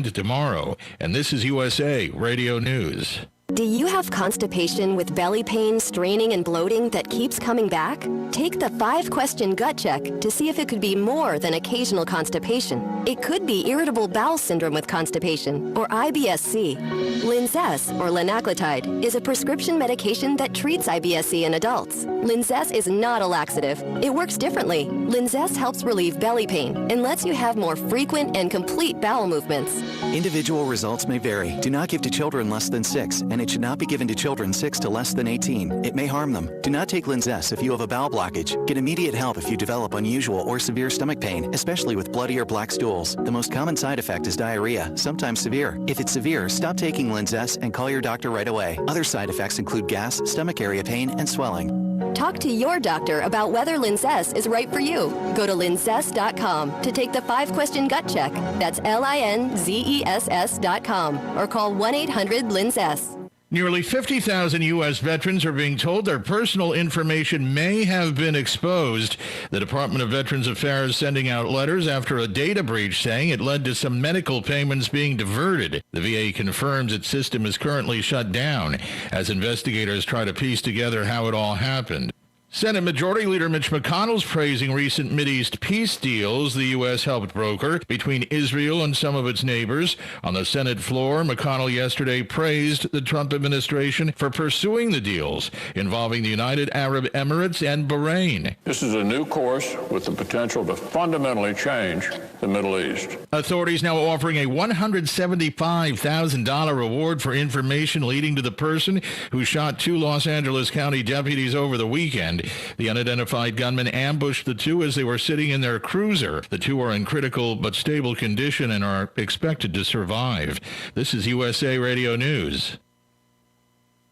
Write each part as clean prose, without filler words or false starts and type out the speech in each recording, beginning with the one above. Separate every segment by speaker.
Speaker 1: tomorrow. And this is USA Radio News.
Speaker 2: Do you have constipation with belly pain, straining, and bloating that keeps coming back? Take the 5-question gut check to see if it could be more than occasional constipation. It could be irritable bowel syndrome with constipation, or IBS-C. Linzess, or linaclotide, is a prescription medication that treats IBS-C in adults. Linzess is not a laxative. It works differently. Linzess helps relieve belly pain and lets you have more frequent and complete bowel movements.
Speaker 3: Individual results may vary. Do not give to children less than 6, and it should not be given to children 6 to less than 18. It may harm them. Do not take Linzess if you have a bowel blockage. Get immediate help if you develop unusual or severe stomach pain, especially with bloody or black stools. The most common side effect is diarrhea, sometimes severe. If it's severe, stop taking Linzess and call your doctor right away. Other side effects include gas, stomach area pain, and swelling.
Speaker 2: Talk to your doctor about whether Linzess is right for you. Go to linzess.com to take the 5-question gut check. That's LINZESS.com, or call 1-800-LINZESS.
Speaker 1: Nearly 50,000 U.S. veterans are being told their personal information may have been exposed. The Department of Veterans Affairs sending out letters after a data breach saying it led to some medical payments being diverted. The VA confirms its system is currently shut down as investigators try to piece together how it all happened. Senate Majority Leader Mitch McConnell's praising recent Mideast peace deals the U.S. helped broker between Israel and some of its neighbors. On the Senate floor, McConnell yesterday praised the Trump administration for pursuing the deals involving the United Arab Emirates and Bahrain.
Speaker 4: This is a new course with the potential to fundamentally change the Middle East.
Speaker 1: Authorities now offering a $175,000 reward for information leading to the person who shot 2 Los Angeles County deputies over the weekend. The unidentified gunman ambushed the two as they were sitting in their cruiser. The two are in critical but stable condition and are expected to survive. This is USA Radio News.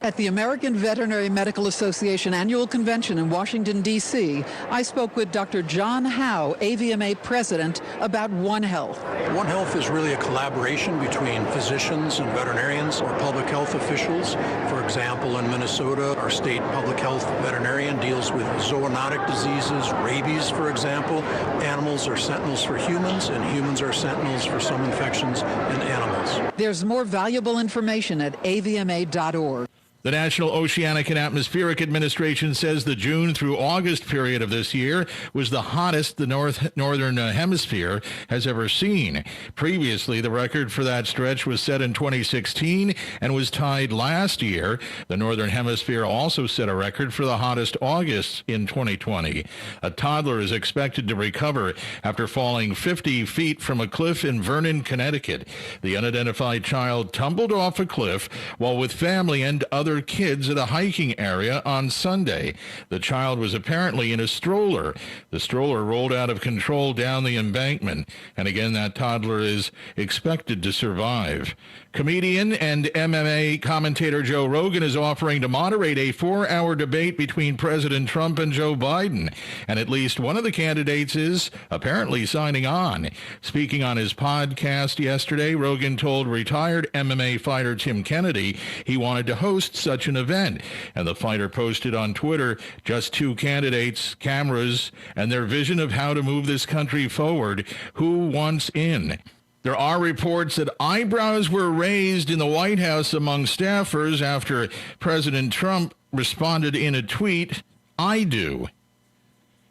Speaker 5: At the American Veterinary Medical Association annual convention in Washington, D.C., I spoke with Dr. John Howe, AVMA president, about One Health.
Speaker 6: One Health is really a collaboration between physicians and veterinarians or public health officials. For example, in Minnesota, our state public health veterinarian deals with zoonotic diseases, rabies, for example. Animals are sentinels for humans, and humans are sentinels for some infections in animals.
Speaker 5: There's more valuable information at avma.org.
Speaker 1: The National Oceanic and Atmospheric Administration says the June through August period of this year was the hottest the northern hemisphere has ever seen. Previously, the record for that stretch was set in 2016 and was tied last year. The northern hemisphere also set a record for the hottest August in 2020. A toddler is expected to recover after falling 50 feet from a cliff in Vernon, Connecticut. The unidentified child tumbled off a cliff while with family and other kids at a hiking area on Sunday. The child was apparently in a stroller. The stroller rolled out of control down the embankment, and again, that toddler is expected to survive. Comedian and MMA commentator Joe Rogan is offering to moderate a 4-hour debate between President Trump and Joe Biden, and at least one of the candidates is apparently signing on. Speaking on his podcast yesterday, Rogan told retired MMA fighter Tim Kennedy he wanted to host such an event, and the fighter posted on Twitter just 2 candidates, cameras, and their vision of how to move this country forward. Who wants in? There are reports that eyebrows were raised in the White House among staffers after President Trump responded in a tweet, "I do."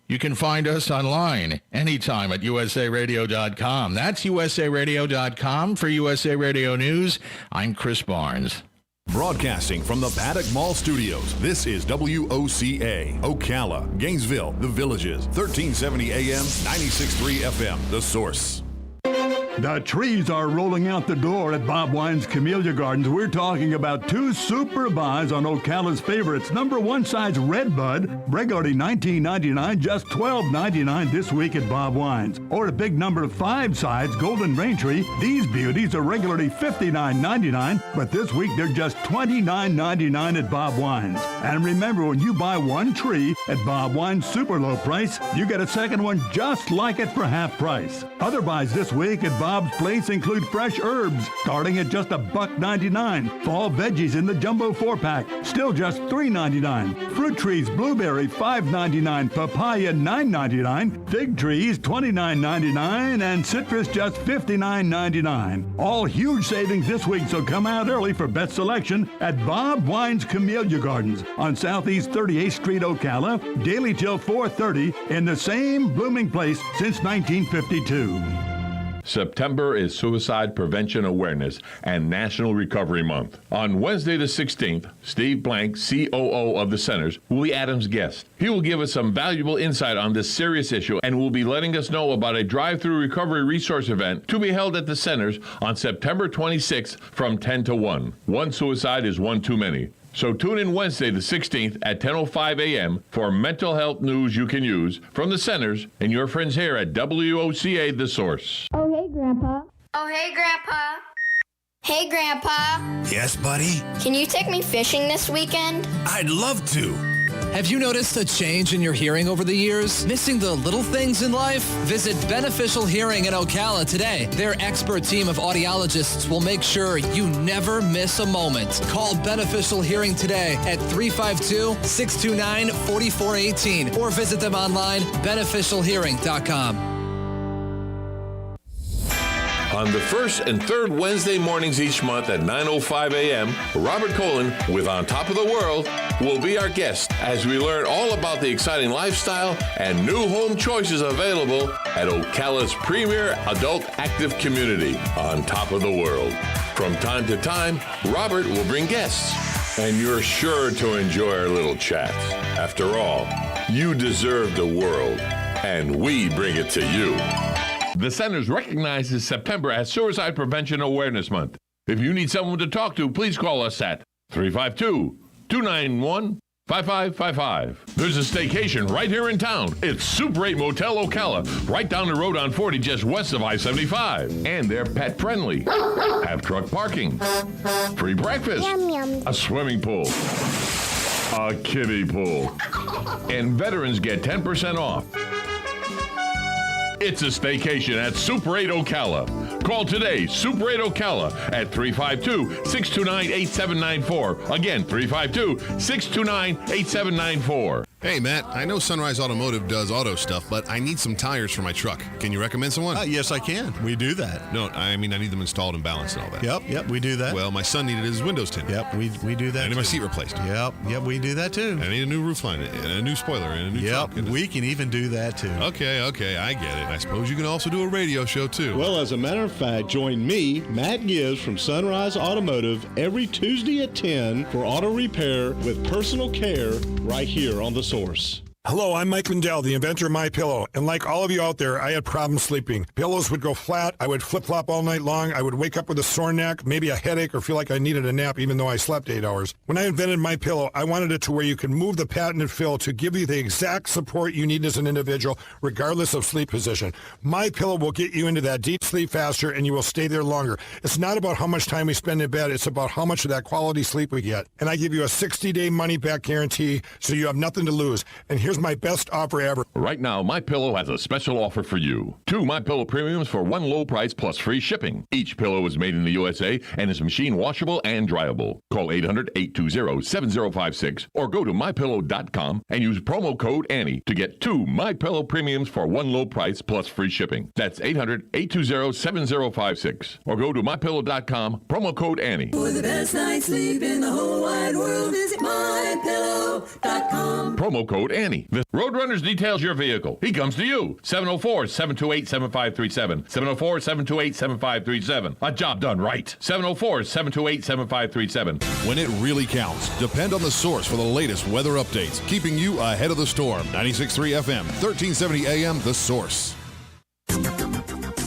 Speaker 1: You can find us online anytime at usaradio.com. That's usaradio.com. For USA Radio News, I'm Chris Barnes.
Speaker 7: Broadcasting from the Paddock Mall Studios, this is WOCA, Ocala, Gainesville, The Villages, 1370 AM, 96.3 FM, The Source.
Speaker 8: The trees are rolling out the door at Bob Wine's Camellia Gardens. We're talking about 2 super buys on Ocala's favorites. Number 1 size Redbud, regularly $19.99, just $12.99 this week at Bob Wine's. Or a big number 5 size Golden Raintree. These beauties are regularly $59.99, but this week they're just $29.99 at Bob Wine's. And remember, when you buy 1 tree at Bob Wine's super low price, you get a second one just like it for half price. Other buys this week at Bob's Place include fresh herbs, starting at just $1.99. Fall veggies in the jumbo 4-pack, still just $3.99. Fruit trees, blueberry, $5.99. Papaya, $9.99. Fig trees, $29.99. And citrus, just $59.99. All huge savings this week, so come out early for best selection at Bob Wine's Camellia Gardens on Southeast 38th Street, Ocala, daily till 4:30 in the same blooming place since 1952.
Speaker 9: September is Suicide Prevention Awareness and National Recovery Month. On Wednesday the 16th, Steve Blank, COO of the Centers, will be Adam's guest. He will give us some valuable insight on this serious issue and will be letting us know about a drive-through recovery resource event to be held at the Centers on September 26th from 10 to 1. One suicide is one too many. So tune in Wednesday the 16th at 10:05 a.m. for mental health news you can use from the Centers and your friends here at WOCA The Source.
Speaker 10: Oh, hey, Grandpa. Oh, hey, Grandpa. Hey, Grandpa.
Speaker 11: Yes, buddy?
Speaker 10: Can you take me fishing this weekend?
Speaker 11: I'd love to.
Speaker 12: Have you noticed a change in your hearing over the years? Missing the little things in life? Visit Beneficial Hearing in Ocala today. Their expert team of audiologists will make sure you never miss a moment. Call Beneficial Hearing today at 352-629-4418 or visit them online, beneficialhearing.com.
Speaker 9: On the first and third Wednesday mornings each month at 9:05 a.m., Robert Colin with On Top of the World will be our guest as we learn all about the exciting lifestyle and new home choices available at Ocala's premier adult active community, On Top of the World. From time to time, Robert will bring guests, and you're sure to enjoy our little chats. After all, you deserve the world, and we bring it to you. The Centers recognizes September as Suicide Prevention Awareness Month. If you need someone to talk to, please call us at 352-291-5555. There's a staycation right here in town. It's Super 8 Motel Ocala, right down the road on 40, just west of I-75. And they're pet friendly. Have truck parking, free breakfast, a swimming pool, a kiddie pool, and veterans get 10% off. It's a staycation at Super 8 Ocala. Call today, Super 8 Ocala, at 352-629-8794. Again, 352-629-8794.
Speaker 13: Hey, Matt, I know Sunrise Automotive does auto stuff, but I need some tires for my truck. Can you recommend someone?
Speaker 14: Yes, I can. We do that.
Speaker 13: No, I mean, I need them installed and balanced and all that.
Speaker 14: Yep, we do that.
Speaker 13: Well, my son needed his windows tinted.
Speaker 14: Yep, we do that.
Speaker 13: I need my seat replaced.
Speaker 14: Yep, we do that too.
Speaker 13: I need a new roof line and a new spoiler and a new truck.
Speaker 14: Yep, we can even do that too.
Speaker 13: Okay, I get it. I suppose you can also do a radio show too.
Speaker 15: Well, as a matter of fact, join me, Matt Gibbs from Sunrise Automotive, every Tuesday at 10 for auto repair with personal care right here on The Source.
Speaker 16: Hello, I'm Mike Lindell, the inventor of MyPillow, and like all of you out there, I had problems sleeping. Pillows would go flat, I would flip-flop all night long, I would wake up with a sore neck, maybe a headache, or feel like I needed a nap even though I slept 8 hours. When I invented MyPillow, I wanted it to where you can move the patented fill to give you the exact support you need as an individual, regardless of sleep position. MyPillow will get you into that deep sleep faster, and you will stay there longer. It's not about how much time we spend in bed, it's about how much of that quality sleep we get. And I give you a 60-day money-back guarantee, so you have nothing to lose. And here's my best offer ever.
Speaker 9: Right now, MyPillow has a special offer for you. 2 MyPillow premiums for one low price plus free shipping. Each pillow is made in the USA and is machine washable and dryable. Call 800-820-7056 or go to MyPillow.com and use promo code Annie to get 2 MyPillow premiums for one low price plus free shipping. That's 800-820-7056 or go to MyPillow.com, promo code Annie.
Speaker 17: For the best night's sleep in the whole wide world, visit MyPillow.com.
Speaker 9: Promo code Annie. The Roadrunners details your vehicle. He comes to you. 704-728-7537. 704-728-7537. A job done right. 704-728-7537.
Speaker 7: When it really counts, depend on The Source for the latest weather updates, keeping you ahead of the storm. 96.3 FM, 1370 AM, The Source.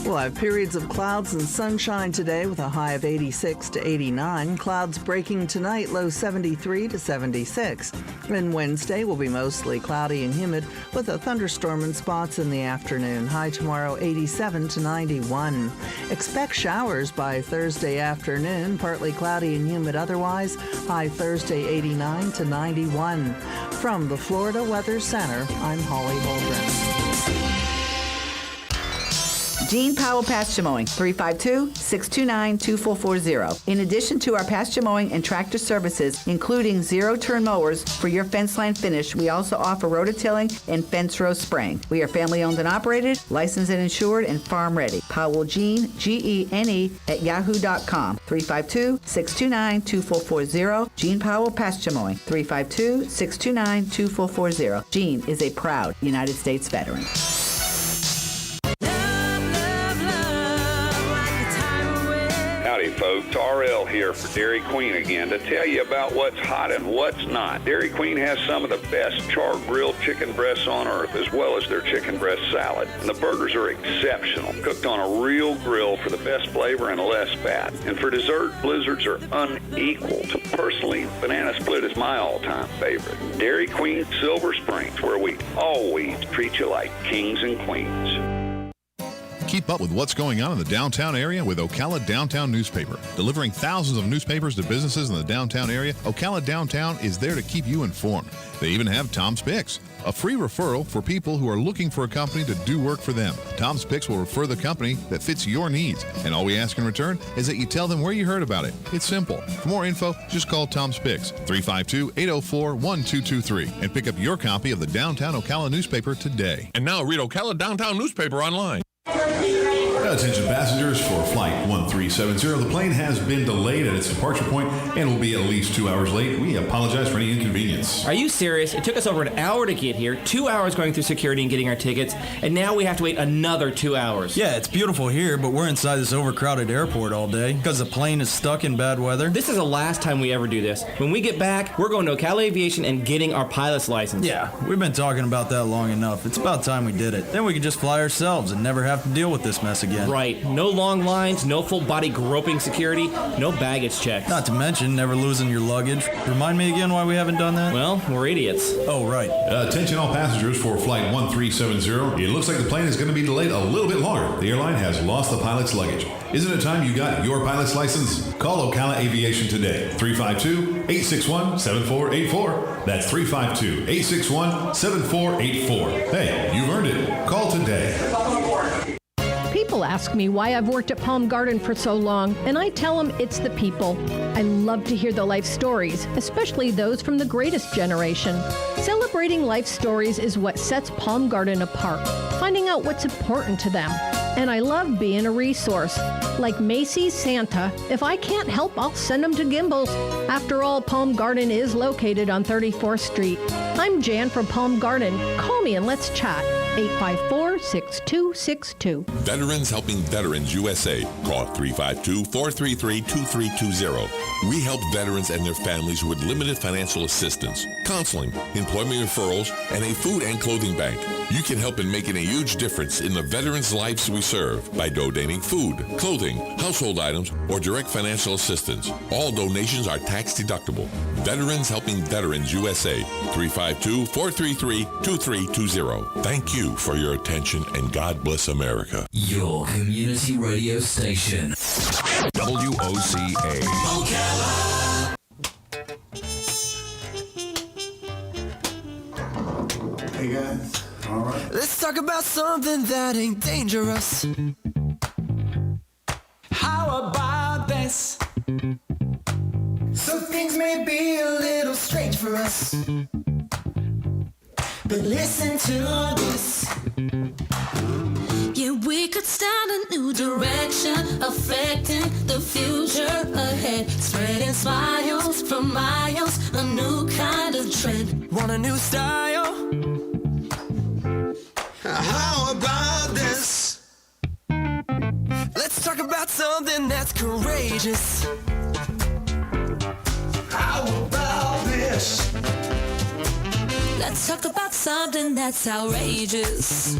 Speaker 18: We'll have periods of clouds and sunshine today with a high of 86 to 89. Clouds breaking tonight, low 73 to 76. And Wednesday will be mostly cloudy and humid with a thunderstorm in spots in the afternoon. High tomorrow, 87 to 91. Expect showers by Thursday afternoon, partly cloudy and humid otherwise. High Thursday, 89 to 91. From the Florida Weather Center, I'm Holly Holdren.
Speaker 19: Gene Powell Pasture Mowing, 352-629-2440. In addition to our pasture mowing and tractor services, including zero-turn mowers for your fence line finish, we also offer rototilling and fence row spraying. We are family-owned and operated, licensed and insured, and farm-ready. Powell Gene, Gene, at yahoo.com, 352-629-2440. Gene Powell Pasture Mowing, 352-629-2440. Gene is a proud United States veteran.
Speaker 20: Howdy, folks. RL here for Dairy Queen again to tell you about what's hot and what's not. Dairy Queen has some of the best char-grilled chicken breasts on earth, as well as their chicken breast salad. And the burgers are exceptional, cooked on a real grill for the best flavor and less fat. And for dessert, blizzards are unequaled. Personally, banana split is my all-time favorite. Dairy Queen Silver Springs, where we always treat you like kings and queens.
Speaker 7: Keep up with what's going on in the downtown area with Ocala Downtown Newspaper. Delivering thousands of newspapers to businesses in the downtown area, Ocala Downtown is there to keep you informed. They even have Tom's Picks, a free referral for people who are looking for a company to do work for them. Tom's Picks will refer the company that fits your needs, and all we ask in return is that you tell them where you heard about it. It's simple. For more info, just call Tom's Picks, 352-804-1223, and pick up your copy of the Downtown Ocala newspaper today.
Speaker 9: And now read Ocala Downtown Newspaper online.
Speaker 21: Attention passengers for Flight 1370. The plane has been delayed at its departure point and will be at least 2 hours late. We apologize for any inconvenience.
Speaker 22: Are you serious? It took us over an hour to get here, 2 hours going through security and getting our tickets, and now we have to wait another 2 hours.
Speaker 23: Yeah, it's beautiful here, but we're inside this overcrowded airport all day because the plane is stuck in bad weather.
Speaker 22: This is the last time we ever do this. When we get back, we're going to Ocala Aviation and getting our pilot's license.
Speaker 23: Yeah, we've been talking about that long enough. It's about time we did it. Then we could just fly ourselves and never have to deal with this mess again.
Speaker 22: Right. No long lines, no full body groping security, no baggage checks.
Speaker 23: Not to mention never losing your luggage. Remind me again why we haven't done that?
Speaker 22: Well, we're idiots.
Speaker 23: Oh, right.
Speaker 21: Attention all passengers for Flight 1370. It looks like the plane is going to be delayed a little bit longer. The airline has lost the pilot's luggage. Isn't it time you got your pilot's license? Call Ocala Aviation today. 352-861-7484. That's 352-861-7484. Hey, you've earned it. Call today.
Speaker 24: People ask me why I've worked at Palm Garden for so long, and I tell them it's the people. I love to hear the life stories, especially those from the greatest generation. Celebrating life stories is what sets Palm Garden apart, finding out what's important to them. And I love being a resource. Like Macy's Santa, if I can't help, I'll send them to Gimbel's. After all, Palm Garden is located on 34th Street. I'm Jan from Palm Garden. Call me and let's chat. 854-6262.
Speaker 9: Veterans Helping Veterans USA. Call 352-433-2320. We help veterans and their families with limited financial assistance, counseling, employment referrals, and a food and clothing bank. You can help in making a huge difference in the veterans' lives we serve by donating food, clothing, household items, or direct financial assistance. All donations are tax deductible. Veterans Helping Veterans USA. 352-433-2320. Thank you for your attention, and God bless America.
Speaker 11: Your community radio station.
Speaker 7: WOCA.
Speaker 11: Ocala.
Speaker 25: Hey guys, all right. Let's talk about something that ain't dangerous. How about this? Some things may be a little strange for us, but listen to this.
Speaker 26: Yeah, we could start a new direction, affecting the future ahead. Spreading smiles for miles, a new kind of trend.
Speaker 25: Want a new style? How about this? Let's talk about something that's courageous. How about this?
Speaker 26: Let's talk about something that's outrageous.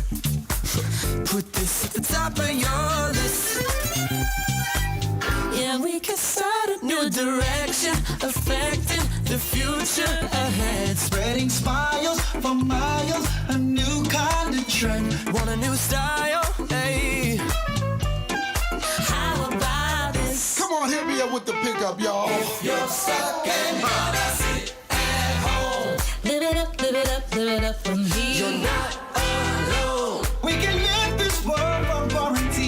Speaker 25: Put this at the top of your list.
Speaker 26: Yeah, we can start a new direction, affecting the future ahead.
Speaker 25: Spreading smiles for miles, a new kind of trend. Want a new style? Hey.
Speaker 26: How about this?
Speaker 27: Come on, hit me up with the pickup, y'all.
Speaker 25: If you're stuck and wanna sit at home,
Speaker 26: live it up, live it up, live it up from here.
Speaker 25: You're not alone. We can live this world on warranty.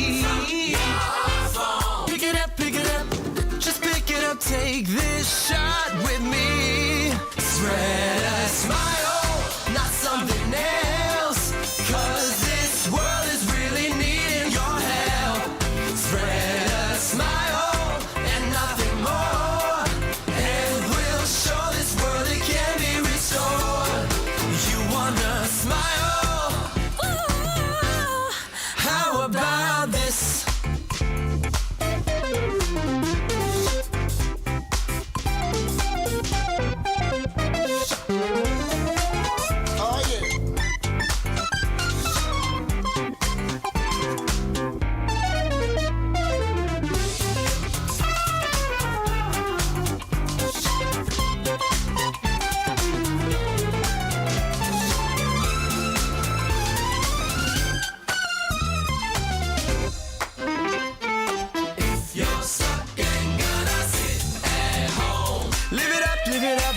Speaker 25: Live it up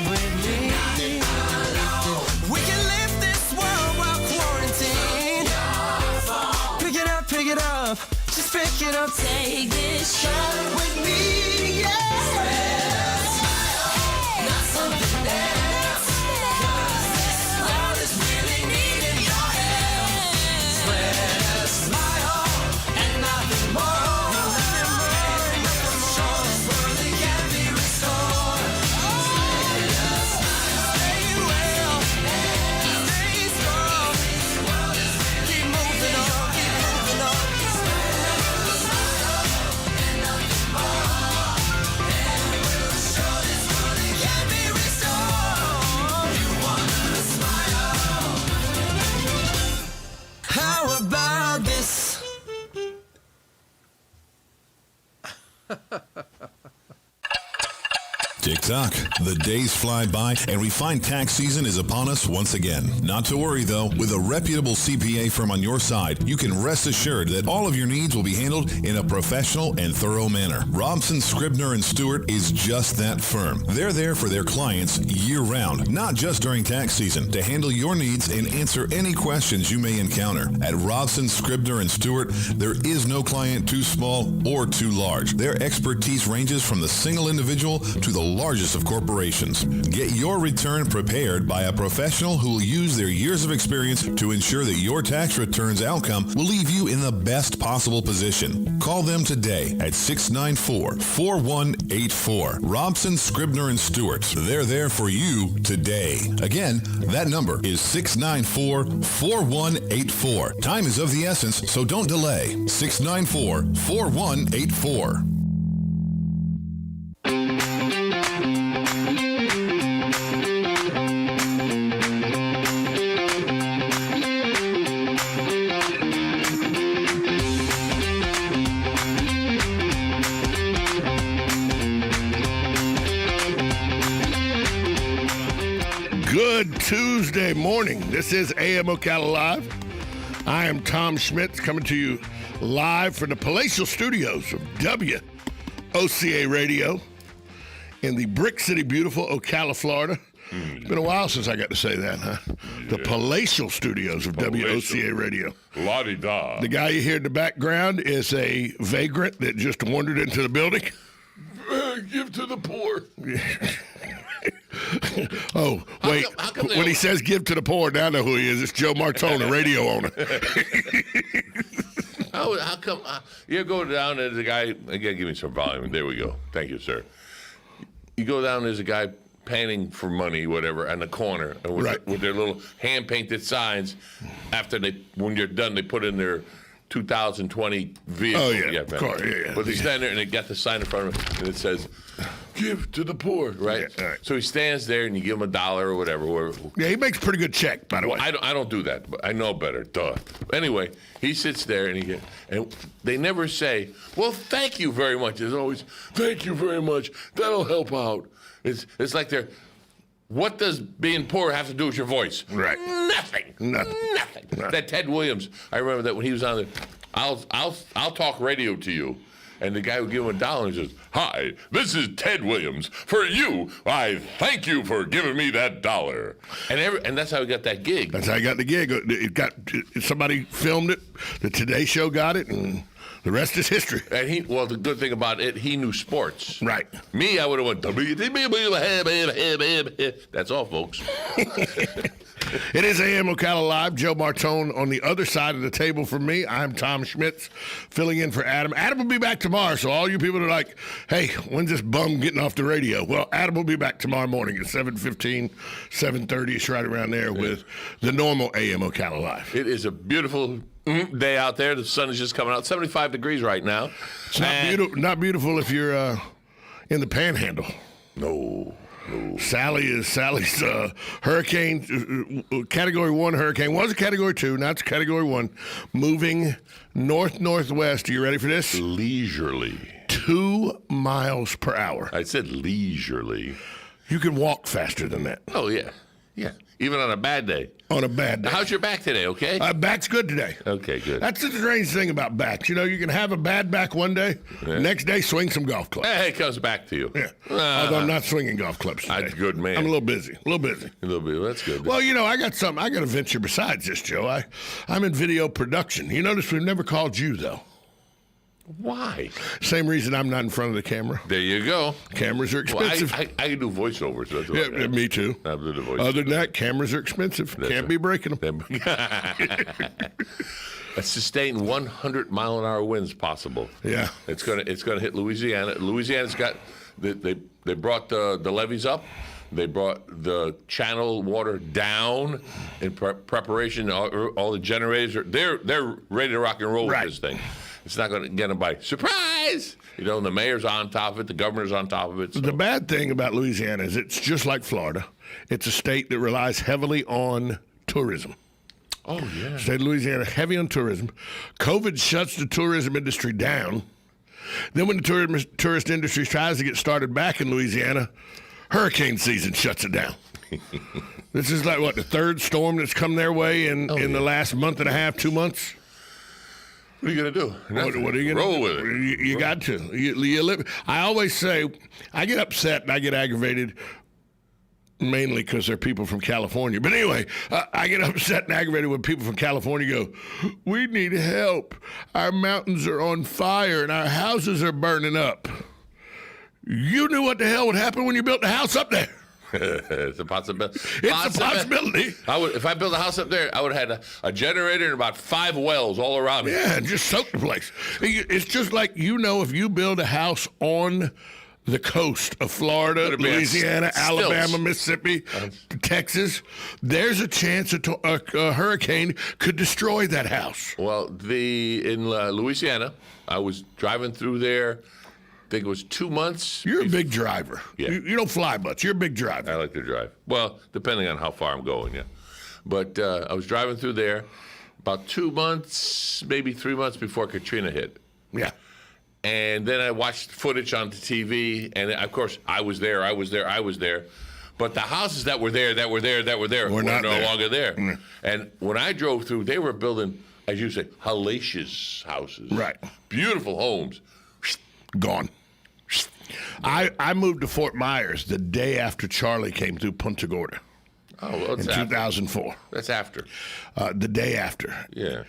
Speaker 25: with me. We can live this world while quarantined. Pick it up, just pick it up.
Speaker 26: Take this shot
Speaker 25: with me, yeah.
Speaker 26: Not something else. 'Cause this world is really needing your help. Spread a smile and nothing more. Show this world it can be restored. Spread a smile. Stay well. Stay strong. Keep moving on. Keep moving on. Spread a smile and nothing more. And we'll show this world it can be restored. You wanna smile?
Speaker 25: How about this?
Speaker 21: Tick-tock. The days fly by, and we find tax season is upon us once again. Not to worry, though. With a reputable CPA firm on your side, you can rest assured that all of your needs will be handled in a professional and thorough manner. Robson, Scribner, and Stewart is just that firm. They're there for their clients year-round, not just during tax season, to handle your needs and answer any questions you may encounter. At Robson, Scribner, and Stewart, there is no client too small or too large. Their expertise ranges from the single individual to the largest of corporations. Get your return prepared by a professional who will use their years of experience to ensure that your tax returns outcome will leave you in the best possible position. Call them today at 694-4184. Robson, Scribner, and Stewart. They're there for you today. Again, that number is 694-4184. Time is of the essence, so don't delay. 694-4184.
Speaker 1: Good Tuesday morning. This is AM Ocala Live. I am Tom Schmitz coming to you live from the palatial studios of WOCA Radio in the Brick City, beautiful Ocala, Florida. It's been a while since I got to say that, huh? The palatial studios of WOCA Radio.
Speaker 9: La-di-da.
Speaker 1: The guy you hear in the background is a vagrant that just wandered into the building.
Speaker 9: Give to the poor.
Speaker 1: Oh, wait.
Speaker 9: How come
Speaker 1: when he says give to the poor, now I know who he is. It's Joe Martone, a radio owner.
Speaker 9: How come you go down, there's a guy, again, give me some volume. There we go. Thank you, sir. You go down, there's a guy panning for money, whatever, on the corner with their little hand-painted signs. When you're done, they put in their 2020 vehicle.
Speaker 1: Oh, yeah, of course. Yeah.
Speaker 9: But they stand there, and they got the sign in front of him, and it says, give to the poor, right?
Speaker 1: Yeah, right.
Speaker 9: So he stands there, and you give him $1 or whatever.
Speaker 1: Yeah, he makes a pretty good check, by the way.
Speaker 9: I don't do that, but I know better. Duh. Anyway, he sits there, and they never say, well, thank you very much. There's always, thank you very much. That'll help out. It's like they're, what does being poor have to do with your voice?
Speaker 1: Right.
Speaker 9: Nothing. That Ted Williams, I remember that when he was on the, I'll talk radio to you. And the guy would give him $1 and he says, hi, this is Ted Williams. For you, I thank you for giving me that $1. And that's how he got that gig.
Speaker 1: That's how he got the gig. Somebody filmed it. The Today Show got it, and the rest is history.
Speaker 9: And the good thing about it, he knew sports.
Speaker 1: Right.
Speaker 9: Me, I would have went, that's all, folks.
Speaker 1: It is AM Ocala Live. Joe Martone on the other side of the table from me. I'm Tom Schmitz, filling in for Adam. Adam will be back tomorrow, so all you people that are like, hey, when's this bum getting off the radio? Well, Adam will be back tomorrow morning at 7:15, 7:30. It's right around there with the normal AM Ocala Live.
Speaker 9: It is a beautiful day out there. The sun is just coming out. 75 degrees right now.
Speaker 1: It's not beautiful if you're in the Panhandle.
Speaker 9: No.
Speaker 1: Sally's hurricane, Category 1 hurricane, was a Category 2, now it's Category 1, moving north-northwest. Are you ready for this?
Speaker 9: Leisurely.
Speaker 1: 2 miles per hour.
Speaker 9: I said leisurely.
Speaker 1: You can walk faster than that.
Speaker 9: Oh, yeah. Yeah. even on a bad day.
Speaker 1: On a bad day.
Speaker 9: How's your back today, okay?
Speaker 1: Back's good today.
Speaker 9: Okay, good.
Speaker 1: That's the strange thing about backs. You know, you can have a bad back one day, next day swing some golf clubs.
Speaker 9: Hey, it comes back to you.
Speaker 1: Yeah. Although I'm not swinging golf clubs today.
Speaker 9: Good man.
Speaker 1: I'm a little busy. A little bit.
Speaker 9: That's good.
Speaker 1: Well, you know, I got a venture besides this, Joe. I'm in video production. You notice we've never called you, though.
Speaker 9: Why?
Speaker 1: Same reason I'm not in front of the camera.
Speaker 9: There you go.
Speaker 1: Cameras are expensive.
Speaker 9: Well, I can do voiceovers. So that's
Speaker 1: yeah, me too.
Speaker 9: I do the voiceovers.
Speaker 1: Other than that, cameras are expensive. Can't be breaking them.
Speaker 9: A sustained 100-mile-an-hour winds possible.
Speaker 1: Yeah,
Speaker 9: it's gonna hit Louisiana. Louisiana's got they brought the levees up. They brought the channel water down in preparation. All the generators they're ready to rock and roll with this thing. It's not going to get them by surprise. You know, the mayor's on top of it. The governor's on top of it. So.
Speaker 1: The bad thing about Louisiana is it's just like Florida. It's a state that relies heavily on tourism.
Speaker 9: Oh, yeah.
Speaker 1: State of Louisiana, heavy on tourism. COVID shuts the tourism industry down. Then when the tourist industry tries to get started back in Louisiana, hurricane season shuts it down. This is like, the third storm that's come their way in the last month and a half, 2 months?
Speaker 9: What are you going to do?
Speaker 1: What are you going to do?
Speaker 9: Roll with it.
Speaker 1: You got to. You live. I always say, I get upset and I get aggravated, mainly because they're people from California. But anyway, I get upset and aggravated when people from California go, we need help. Our mountains are on fire and our houses are burning up. You knew what the hell would happen when you built the house up there.
Speaker 9: It's a possibility.
Speaker 1: It's a possibility.
Speaker 9: If I built a house up there, I would have had a generator and about 5 wells all around me.
Speaker 1: Yeah, just soak the place. It's just like, if you build a house on the coast of Florida, Louisiana, Alabama, Mississippi, Texas, there's a chance a hurricane could destroy that house.
Speaker 9: Well, in Louisiana, I was driving through there. I think it was 2 months.
Speaker 1: You're a big driver.
Speaker 9: Yeah.
Speaker 1: You don't fly much. You're a big driver.
Speaker 9: I like to drive. Well, depending on how far I'm going, yeah. But I was driving through there about 2 months, maybe 3 months before Katrina hit.
Speaker 1: Yeah.
Speaker 9: And then I watched footage on the TV, and of course, I was there. But the houses that were there were no longer there. Mm. And when I drove through, they were building, as you say, hellacious houses.
Speaker 1: Right.
Speaker 9: Beautiful homes.
Speaker 1: Gone. I moved to Fort Myers the day after Charlie came through Punta Gorda.
Speaker 9: Oh, well,
Speaker 1: in 2004.
Speaker 9: That's after.
Speaker 1: The day after.
Speaker 9: Yeah.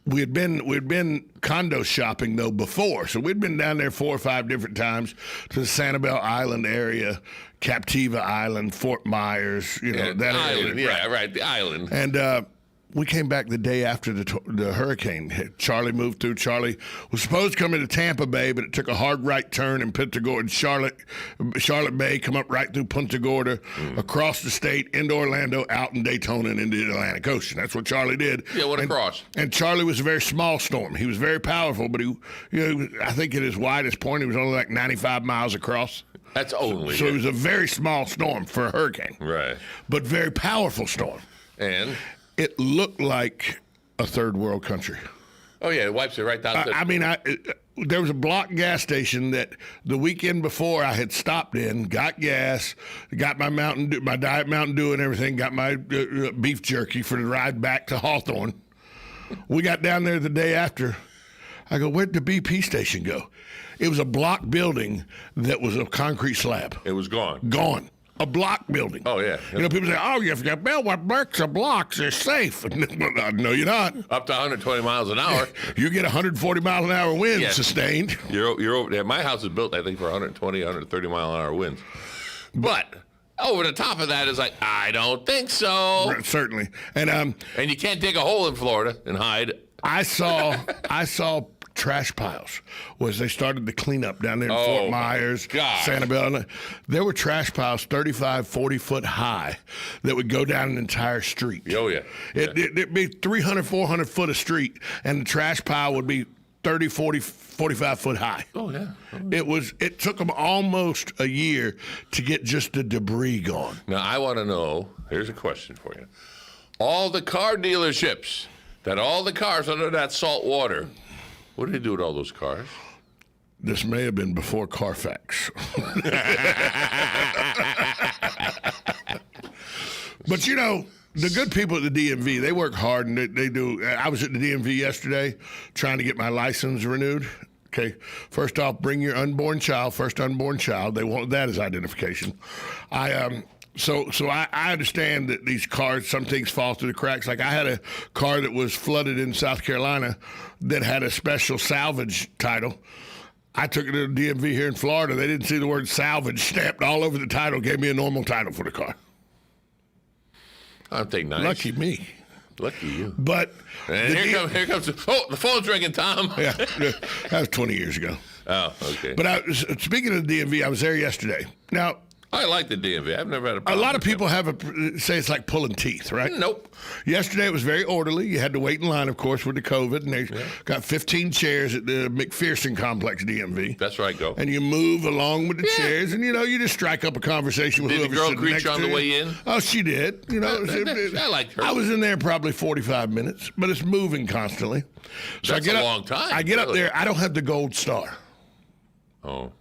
Speaker 1: We'd been condo shopping though before, so we'd been down there 4 or 5 different times to the Sanibel Island area, Captiva Island, Fort Myers, that
Speaker 9: island.
Speaker 1: area.
Speaker 9: Yeah, right, the island.
Speaker 1: And we came back the day after the hurricane hit. Charlie moved through. Charlie was supposed to come into Tampa Bay, but it took a hard right turn in Punta Gorda. Charlotte Bay, come up right through Punta Gorda, across the state, into Orlando, out in Daytona, and into the Atlantic Ocean. That's what Charlie did.
Speaker 9: Yeah, what a cross.
Speaker 1: And Charlie was a very small storm. He was very powerful, but I think at his widest point, he was only like 95 miles across.
Speaker 9: That's only.
Speaker 1: So it was a very small storm for a hurricane.
Speaker 9: Right.
Speaker 1: But very powerful storm.
Speaker 9: And?
Speaker 1: It looked like a third world country.
Speaker 9: Oh, yeah, it wipes it right down.
Speaker 1: There was a block gas station that the weekend before I had stopped in, got gas, got my Diet Mountain Dew and everything, got my beef jerky for the ride back to Hawthorne. We got down there the day after. I go, where'd the BP station go? It was a block building that was a concrete slab.
Speaker 9: It was gone.
Speaker 1: Gone. A block building.
Speaker 9: Oh, yeah.
Speaker 1: People say, if you build what bricks or blocks, they're safe. No, you're not.
Speaker 9: Up to 120 miles an hour.
Speaker 1: You get 140 mile an hour winds sustained.
Speaker 9: You're over there. My house is built, I think, for 120, 130 mile an hour winds. But over the top of that is like, I don't think so.
Speaker 1: Certainly. And
Speaker 9: you can't dig a hole in Florida and hide.
Speaker 1: I saw trash piles was they started the cleanup down there in Fort Myers, Sanibel. There were trash piles 35, 40 foot high that would go down an entire street.
Speaker 9: Oh, yeah.
Speaker 1: It'd be 300, 400 foot of street, and the trash pile would be 30, 40, 45 foot high.
Speaker 9: Oh, yeah.
Speaker 1: It took them almost a year to get just the debris gone.
Speaker 9: Now, I want to know, here's a question for you. All the car dealerships, all the cars under that salt water, what did they do with all those cars?
Speaker 1: This may have been before But, you know, the good people at the DMV, they work hard, and they do. I was at the DMV yesterday trying to get my license renewed. Okay, first off, bring your first unborn child. They want that as identification. So I understand that these cars, some things fall through the cracks. Like I had a car that was flooded in South Carolina that had a special salvage title. I took it to the DMV here in Florida. They didn't see the word salvage stamped all over the title, gave me a normal title for the car.
Speaker 9: I'll take nice.
Speaker 1: Lucky me.
Speaker 9: Lucky you.
Speaker 1: But
Speaker 9: and here comes the phone's ringing, Tom.
Speaker 1: Yeah, that was 20 years ago.
Speaker 9: Oh, okay.
Speaker 1: But speaking of the DMV, I was there yesterday. Now,
Speaker 9: I like the DMV. I've never had a problem.
Speaker 1: A lot of people say it's like pulling teeth, right?
Speaker 9: Nope.
Speaker 1: Yesterday it was very orderly. You had to wait in line, of course, with the COVID, and they got 15 chairs at the McPherson Complex DMV.
Speaker 9: That's right, go.
Speaker 1: And you move along with the chairs, and you just strike up a conversation with whoever's sitting next to you.
Speaker 9: Did the girl greet you on the way in?
Speaker 1: Oh, she did.
Speaker 9: I liked her.
Speaker 1: I was in there probably 45 minutes, but it's moving constantly. So
Speaker 9: That's a long time.
Speaker 1: I get up there. I don't have the gold star.
Speaker 9: Oh.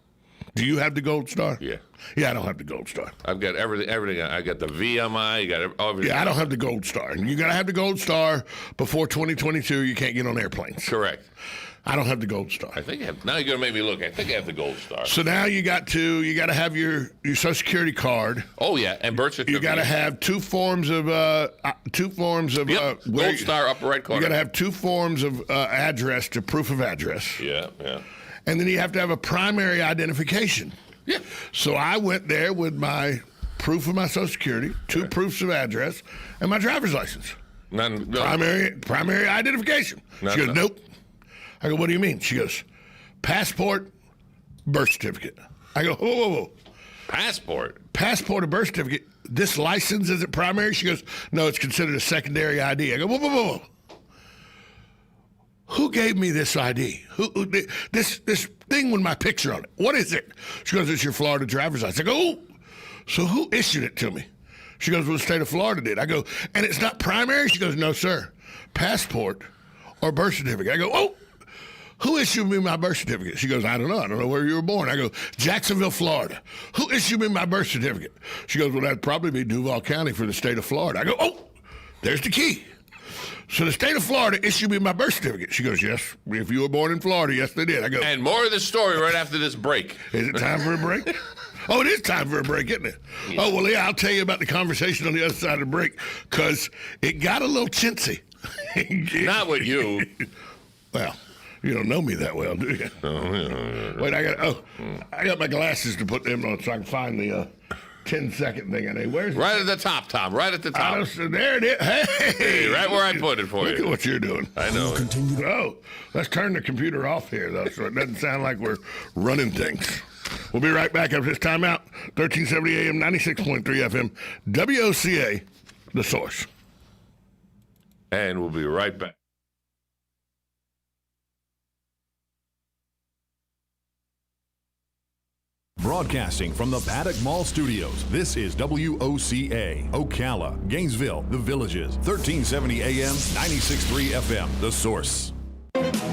Speaker 1: Do you have the gold star?
Speaker 9: Yeah.
Speaker 1: Yeah, I don't have the gold star.
Speaker 9: I've got everything. I got the VMI. You got everything.
Speaker 1: Yeah, I don't have the gold star. And you got to have the gold star before 2022. You can't get on airplanes.
Speaker 9: Correct.
Speaker 1: I don't have the gold star.
Speaker 9: I think now you're going to make me look. I think I have the gold star.
Speaker 1: So now you got to have your Social Security card.
Speaker 9: Oh yeah, and birth certificate.
Speaker 1: You got to have two forms of
Speaker 9: gold star upper right corner.
Speaker 1: You got to have two forms of address to proof of address.
Speaker 9: Yeah, yeah.
Speaker 1: And then you have to have a primary identification.
Speaker 9: Yeah.
Speaker 1: So I went there with my proof of my Social Security, two proofs of address, and my driver's license.
Speaker 9: No.
Speaker 1: Primary identification. She goes, nope. I go, what do you mean? She goes, passport, birth certificate. I go, whoa. Passport or birth certificate. This license, is it primary? She goes, no, it's considered a secondary ID. I go, whoa. Who gave me this ID? This thing with my picture on it? What is it? She goes, it's your Florida driver's license. I go, oh, so who issued it to me? She goes, well, the state of Florida did. I go, and it's not primary? She goes, no, sir. Passport or birth certificate. I go, oh, who issued me my birth certificate? She goes, I don't know. I don't know where you were born. I go, Jacksonville, Florida. Who issued me my birth certificate? She goes, well, that'd probably be Duval County for the state of Florida. I go, oh, there's the key. So the state of Florida issued me my birth certificate. She goes, yes, if you were born in Florida, yes, they did. I go,
Speaker 9: and more of the story right after this break.
Speaker 1: Is it time for a break? Oh, it is time for a break, isn't it? Yeah. Oh, well, yeah, I'll tell you about the conversation on the other side of the break, because it got a little chintzy.
Speaker 9: Not with you.
Speaker 1: Well, you don't know me that well, do you?
Speaker 9: Oh, yeah.
Speaker 1: Wait, I got my glasses to put them on so I can find the 10-second thing. Where's
Speaker 9: right at the top, Tom. Right at the top.
Speaker 1: There it is. Hey,
Speaker 9: right where I put it for you.
Speaker 1: Look at what you're doing.
Speaker 9: I know.
Speaker 1: Oh, let's turn the computer off here, though, so it doesn't sound like we're running things. We'll be right back after this timeout. 1370 AM, 96.3 FM, WOCA, The Source.
Speaker 9: And we'll be right back.
Speaker 21: Broadcasting from the Paddock Mall Studios, this is WOCA, Ocala, Gainesville, The Villages, 1370 AM, 96.3 FM, The Source.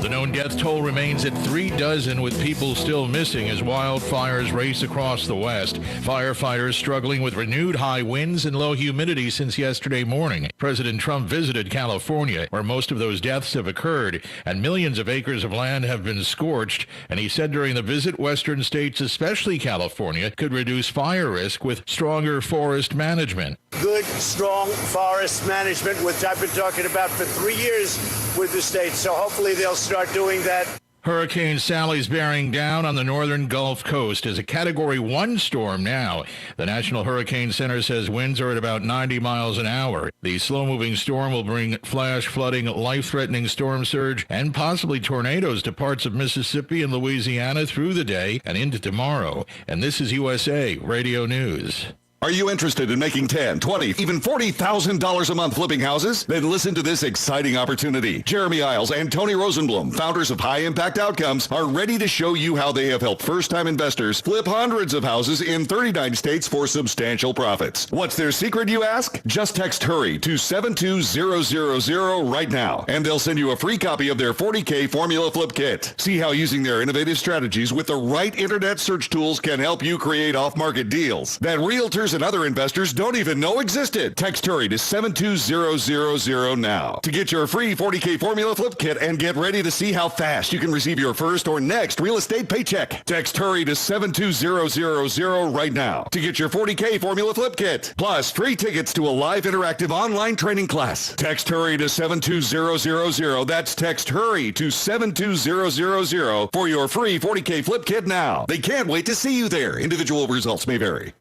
Speaker 2: The known death toll remains at 36, with people still missing as wildfires race across the West. Firefighters struggling with renewed high winds and low humidity since yesterday morning. President Trump visited California, where most of those deaths have occurred, and millions of acres of land have been scorched. And he said during the visit, western states, especially California, could reduce fire risk with stronger forest management.
Speaker 3: Good, strong forest management, which I've been talking about for 3 years with the state. So hopefully they'll start doing that.
Speaker 2: Hurricane Sally's bearing down on the northern Gulf Coast as a Category 1 storm now. The National Hurricane Center says winds are at about 90 miles an hour. The slow-moving storm will bring flash flooding, life-threatening storm surge, and possibly tornadoes to parts of Mississippi and Louisiana through the day and into tomorrow. And this is USA Radio News.
Speaker 4: Are you interested in making $10,000, $20,000, even $40,000 a month flipping houses? Then listen to this exciting opportunity. Jeremy Isles and Tony Rosenblum, founders of High Impact Outcomes, are ready to show you how they have helped first-time investors flip hundreds of houses in 39 states for substantial profits. What's their secret, you ask? Just text HURRY to 72000 right now, and they'll send you a free copy of their 40K Formula Flip Kit. See how using their innovative strategies with the right internet search tools can help you create off-market deals that realtors lenders and other investors don't even know existed. Text Hurry to 72000 now to get your free 40K formula flip kit and get ready to see how fast you can receive your first or next real estate paycheck. Text Hurry to 72000 right now to get your 40K formula flip kit. Plus, free tickets to a live interactive online training class. Text Hurry to 72000. That's text Hurry to 72000 for your free 40K flip kit now. They can't wait to see you there. Individual results may vary.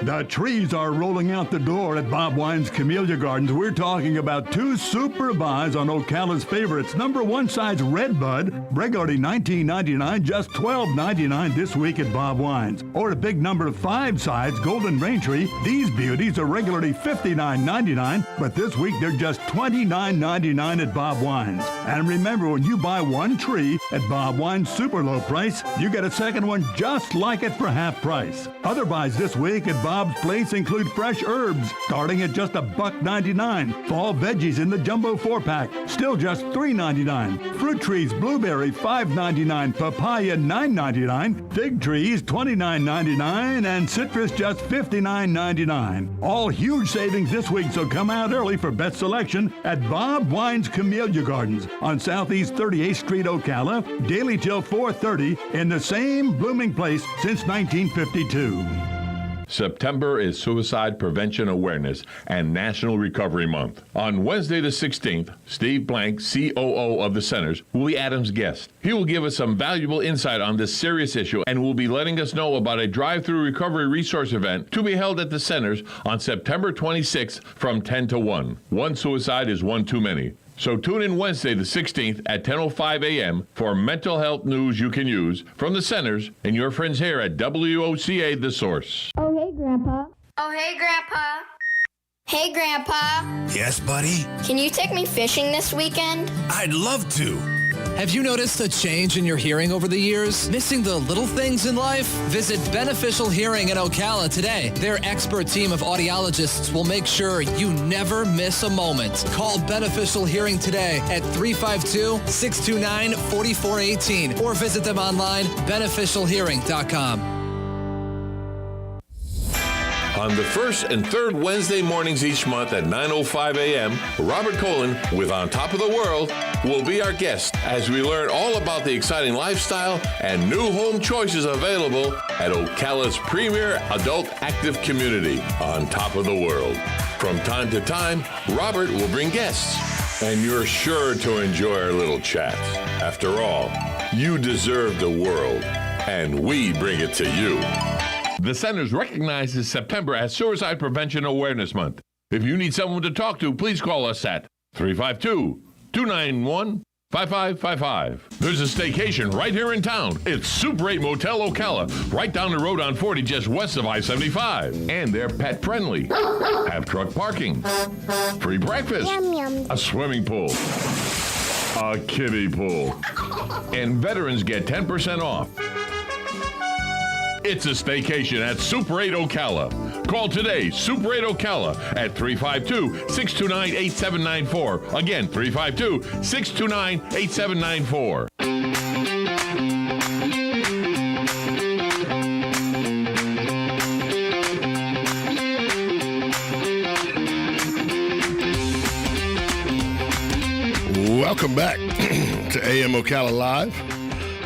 Speaker 5: The trees are rolling out the door at Bob Wine's Camellia Gardens. We're talking about two super buys on Ocala's favorites. Number one size Redbud, regularly $19.99, just $12.99 this week at Bob Wine's. Or a big number 5 size Golden Raintree. These beauties are regularly $59.99, but this week they're just $29.99 at Bob Wine's. And remember, when you buy one tree at Bob Wine's super low price, you get a second one just like it for half price. Other buys this week at Bob's Place include fresh herbs, starting at just $1.99. Fall veggies in the jumbo 4-pack, still just $3.99. Fruit trees, blueberry, $5.99. Papaya, $9.99. Fig trees, $29.99. And citrus, just $59.99. All huge savings this week, so come out early for best selection at Bob Wine's Camellia Gardens on Southeast 38th Street, Ocala, daily till 4:30 in the same blooming place since 1952.
Speaker 9: September is Suicide Prevention Awareness and National Recovery Month. On Wednesday the 16th, Steve Blank, COO of the Centers, will be Adam's guest. He will give us some valuable insight on this serious issue and will be letting us know about a drive-through recovery resource event to be held at the Centers on September 26th from 10 to 1. One suicide is one too many. So tune in Wednesday the 16th at 10:05 a.m. for mental health news you can use from the Centers and your friends here at WOCA The Source.
Speaker 6: Oh, hey, Grandpa.
Speaker 8: Oh, hey, Grandpa.
Speaker 6: Hey, Grandpa.
Speaker 10: Yes, buddy?
Speaker 6: Can you take me fishing this weekend?
Speaker 10: I'd love to.
Speaker 12: Have you noticed a change in your hearing over the years? Missing the little things in life? Visit Beneficial Hearing in Ocala today. Their expert team of audiologists will make sure you never miss a moment. Call Beneficial Hearing today at 352-629-4418 or visit them online, beneficialhearing.com.
Speaker 9: On the first and third Wednesday mornings each month at 9:05 a.m., Robert Colin with On Top of the World will be our guest as we learn all about the exciting lifestyle and new home choices available at Ocala's premier adult active community, On Top of the World. From time to time, Robert will bring guests, and you're sure to enjoy our little chats. After all, you deserve the world, and we bring it to you. The Centers recognizes September as Suicide Prevention Awareness Month. If you need someone to talk to, please call us at 352-291-5555. There's a staycation right here in town. It's Super 8 Motel Ocala, right down the road on 40, just west of I-75. And they're pet friendly. Have truck parking, free breakfast, a swimming pool, a kiddie pool, and veterans get 10% off. It's a staycation at Super 8 Ocala. Call today, Super 8 Ocala, at 352-629-8794. Again, 352-629-8794.
Speaker 1: Welcome back to AM Ocala Live.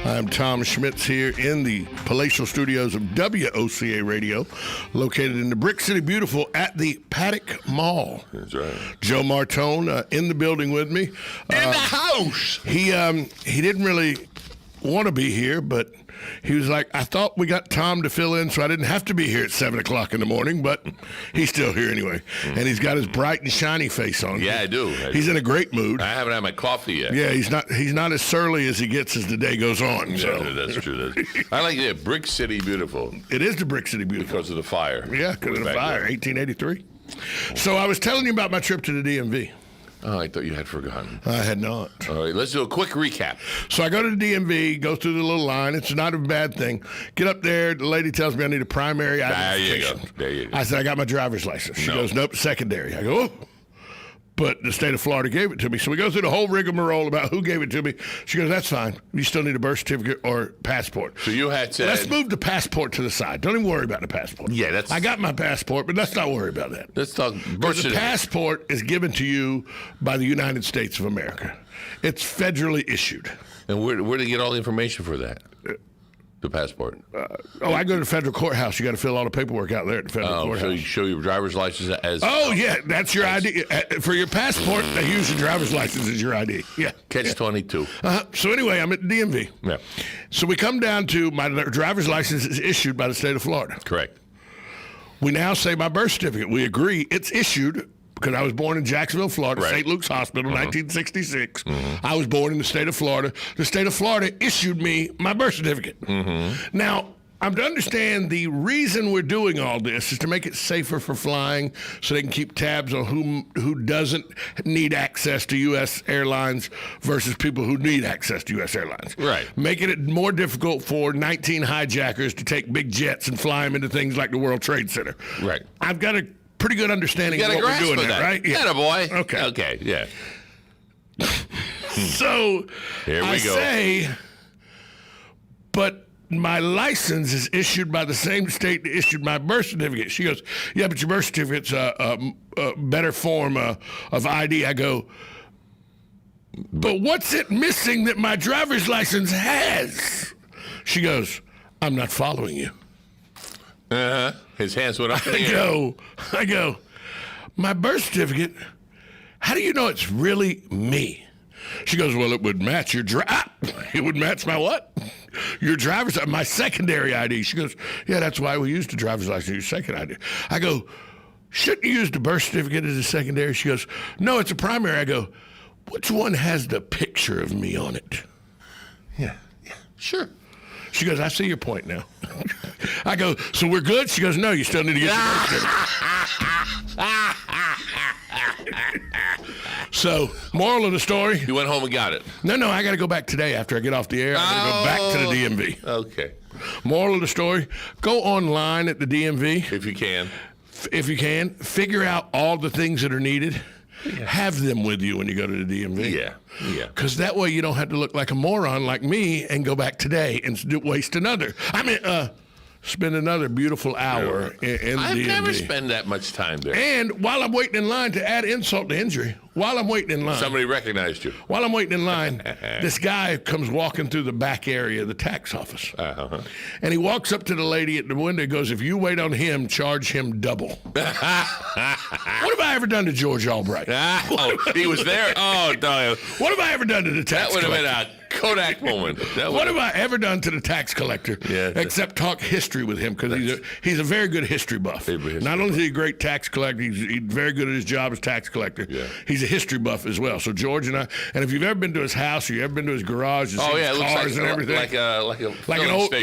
Speaker 1: I'm Tom Schmitz here in the palatial studios of WOCA Radio, located in the Brick City Beautiful at the Paddock Mall.
Speaker 9: That's right.
Speaker 1: Joe Martone in the building with me.
Speaker 9: In the house!
Speaker 1: He didn't really want to be here, but he was like, I thought we got Tom to fill in so I didn't have to be here at 7 o'clock in the morning, but he's still here anyway. And he's got his bright and shiny face on.
Speaker 9: Yeah, I do.
Speaker 1: He's in a great mood.
Speaker 9: I haven't had my coffee yet.
Speaker 1: Yeah, he's not as surly as he gets as the day goes on.
Speaker 9: Yeah,
Speaker 1: So
Speaker 9: that's true. I like it. Brick City Beautiful.
Speaker 1: It is the Brick City Beautiful.
Speaker 9: Because of the fire.
Speaker 1: Yeah, because of the fire, 1883. So I was telling you about my trip to the DMV.
Speaker 9: Oh, I thought you had forgotten.
Speaker 1: I had not.
Speaker 9: All right, let's do a quick recap.
Speaker 1: So I go to the DMV, go through the little line. It's not a bad thing. Get up there. The lady tells me I need a primary identification.
Speaker 9: There you go.
Speaker 1: I said, I got my driver's license. She goes, nope, secondary. I go, oh. but the state of Florida gave it to me. So we go through the whole rigmarole about who gave it to me. She goes, that's fine. You still need a birth certificate or passport.
Speaker 8: So you had said...
Speaker 1: Let's move the passport to the side. Don't even worry about the passport.
Speaker 8: Yeah, that's...
Speaker 1: I got my passport, but let's not worry about that.
Speaker 8: Let's talk birth
Speaker 1: certificate. The passport is given to you by the United States of America. It's federally issued.
Speaker 8: And where do you get all the information for that? The passport.
Speaker 1: I go to the federal courthouse. You got to fill all the paperwork out there at the federal courthouse.
Speaker 8: So you show your driver's license as...
Speaker 1: Oh, yeah, that's your ID. For your passport, they use your driver's license as your ID. Yeah.
Speaker 8: Catch-22.
Speaker 1: So anyway, I'm at the DMV.
Speaker 8: Yeah.
Speaker 1: So we come down to my driver's license is issued by the state of Florida.
Speaker 8: Correct.
Speaker 1: We now say my birth certificate. We agree it's issued because I was born in Jacksonville, Florida, St. Luke's Hospital, 1966. I was born in the state of Florida. The state of Florida issued me my birth certificate. Now, I'm to understand the reason we're doing all this is to make it safer for flying so they can keep tabs on who doesn't need access to U.S. airlines versus people who need access to U.S. airlines.
Speaker 8: Right.
Speaker 1: Making it more difficult for 19 hijackers to take big jets and fly them into things like the World Trade Center.
Speaker 8: Right.
Speaker 1: I've got a pretty good understanding of what we're doing there, right?
Speaker 8: Yeah, boy.
Speaker 1: Okay,
Speaker 8: yeah.
Speaker 1: So
Speaker 8: here we
Speaker 1: I
Speaker 8: go.
Speaker 1: say, but my license is issued by the same state that issued my birth certificate. She goes, yeah, but your birth certificate's a better form of ID. I go, but what's it missing that my driver's license has? She goes, I'm not following you.
Speaker 8: His hands went up in the air.
Speaker 1: I go, my birth certificate, how do you know it's really me? She goes, well, it would match your it would match my what? Your driver's, my secondary ID. She goes, yeah, that's why we use the driver's license, your second ID. I go, shouldn't you use the birth certificate as a secondary? She goes, no, it's a primary. I go, which one has the picture of me on it?
Speaker 8: Yeah, sure.
Speaker 1: She goes, I see your point now. I go, so we're good? She goes, no, you still need to get your birth certificate. So, moral of the story.
Speaker 8: You went home and got it.
Speaker 1: No, I got to go back today after I get off the air. I got to go back to the DMV.
Speaker 8: Okay.
Speaker 1: Moral of the story, go online at the DMV.
Speaker 8: If you can.
Speaker 1: Figure out all the things that are needed. Yeah. Have them with you when you go to the DMV.
Speaker 8: Yeah.
Speaker 1: Because that way you don't have to look like a moron like me and go back today and waste another. Spend another beautiful hour in the DMV.
Speaker 8: I've never spent that much time there.
Speaker 1: And while I'm waiting in line, to add insult to injury, while I'm waiting in line.
Speaker 8: Somebody recognized you.
Speaker 1: While I'm waiting in line, this guy comes walking through the back area of the tax office. And he walks up to the lady at the window and goes, if you wait on him, charge him double. What have I ever done to George Albright?
Speaker 8: He was there? Oh, no.
Speaker 1: What have I ever done to the tax collector?
Speaker 8: That would have been a Kodak moment.
Speaker 1: What have I ever done to the tax collector except talk history with him? Because he's a very good history buff. Not only is he a great tax collector, he's very good at his job as tax collector. Yeah. He's a history buff as well. So George and I, and if you've ever been to his house or you've ever been to his garage, and seen his cars and everything, like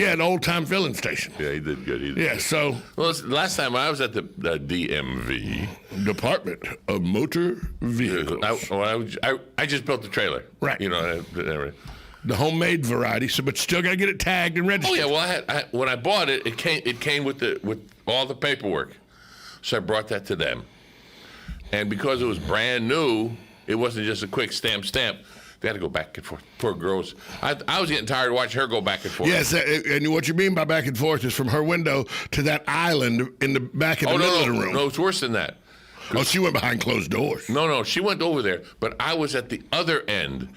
Speaker 1: an old time filling station.
Speaker 8: Yeah, he did good.
Speaker 1: So
Speaker 8: last time I was at the DMV,
Speaker 1: Department of Motor Vehicles.
Speaker 8: I just built the trailer,
Speaker 1: right?
Speaker 8: The
Speaker 1: homemade variety, but you still got to get it tagged and registered.
Speaker 8: Oh yeah, well when I bought it, it came with all the paperwork, so I brought that to them, and because it was brand new, it wasn't just a quick stamp. They had to go back and forth. Poor girls. I was getting tired of watching her go back and forth.
Speaker 1: Yes, and what you mean by back and forth is from her window to that island in the back of the middle of the room.
Speaker 8: No, it's worse than that.
Speaker 1: Oh, she went behind closed doors.
Speaker 8: No, she went over there, but I was at the other end,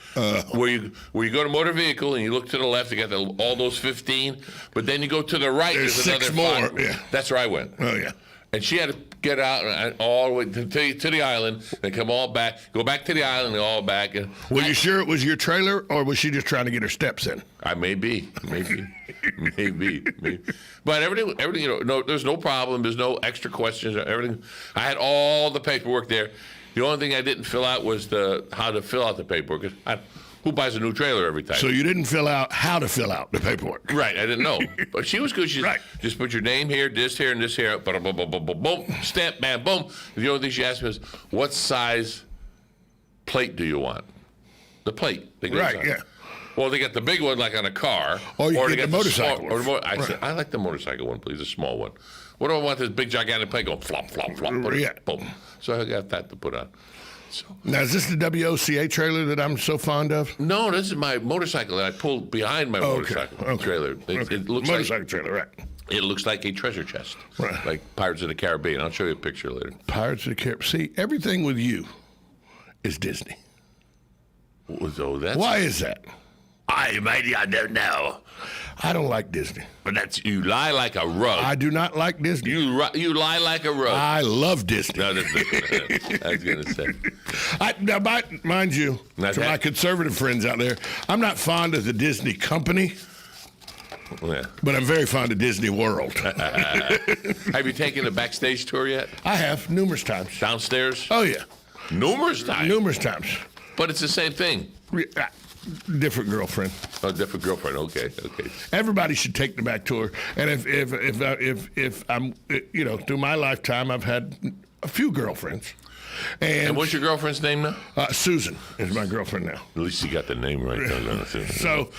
Speaker 8: where you go to motor vehicle and you look to the left, you got all those 15, but then you go to the right.
Speaker 1: There's
Speaker 8: another
Speaker 1: 6 more.
Speaker 8: 5.
Speaker 1: Yeah,
Speaker 8: that's where I went.
Speaker 1: Oh yeah,
Speaker 8: and she had to get out all the way to the island and come all back, go back to the island and all back. And
Speaker 1: were you sure it was your trailer, or was she just trying to get her steps in?
Speaker 8: I may be. But everything, no, there's no problem. There's no extra questions. Everything. I had all the paperwork there. The only thing I didn't fill out was how to fill out the paperwork. Who buys a new trailer every time?
Speaker 1: So you didn't fill out how to fill out the paperwork.
Speaker 8: Right, I didn't know. But she was good. She just put your name here, this here, and this here. Boom, boom, boom, boom, boom, boom, stamp, bam, boom. The only thing she asked me was, what size plate do you want? The plate.
Speaker 1: Right, yeah.
Speaker 8: Well, they got the big one like on a car.
Speaker 1: Or you get the motorcycle one.
Speaker 8: I said, I like the motorcycle one, please, a small one. What do I want this big gigantic plate going flop, flop, flop, boom. So I got that to put on. So.
Speaker 1: Now, is this the WOCA trailer that I'm so fond of?
Speaker 8: No, this is my motorcycle that I pulled behind my motorcycle trailer. It looks
Speaker 1: motorcycle trailer, right?
Speaker 8: It looks like a treasure chest, like Pirates of the Caribbean. I'll show you a picture later.
Speaker 1: Pirates of the Caribbean. See, everything with you is Disney.
Speaker 8: So that's
Speaker 1: why is that?
Speaker 8: I don't know.
Speaker 1: I don't like Disney.
Speaker 8: But you lie like a rug.
Speaker 1: I do not like Disney.
Speaker 8: You lie like a rug.
Speaker 1: I love Disney.
Speaker 8: No, I was going to say.
Speaker 1: Now, mind you, to my conservative friends out there, I'm not fond of the Disney company.
Speaker 8: Yeah.
Speaker 1: But I'm very fond of Disney World.
Speaker 8: Have you taken a backstage tour yet?
Speaker 1: I have, numerous times.
Speaker 8: Downstairs?
Speaker 1: Oh, yeah.
Speaker 8: Numerous times?
Speaker 1: Numerous times. But
Speaker 8: it's the same thing.
Speaker 1: Different girlfriend.
Speaker 8: Oh, different girlfriend. Okay.
Speaker 1: Everybody should take the back tour. And if I'm, through my lifetime, I've had a few girlfriends.
Speaker 8: And what's your girlfriend's name now?
Speaker 1: Susan is my girlfriend now.
Speaker 8: At least you got the name right.
Speaker 1: So,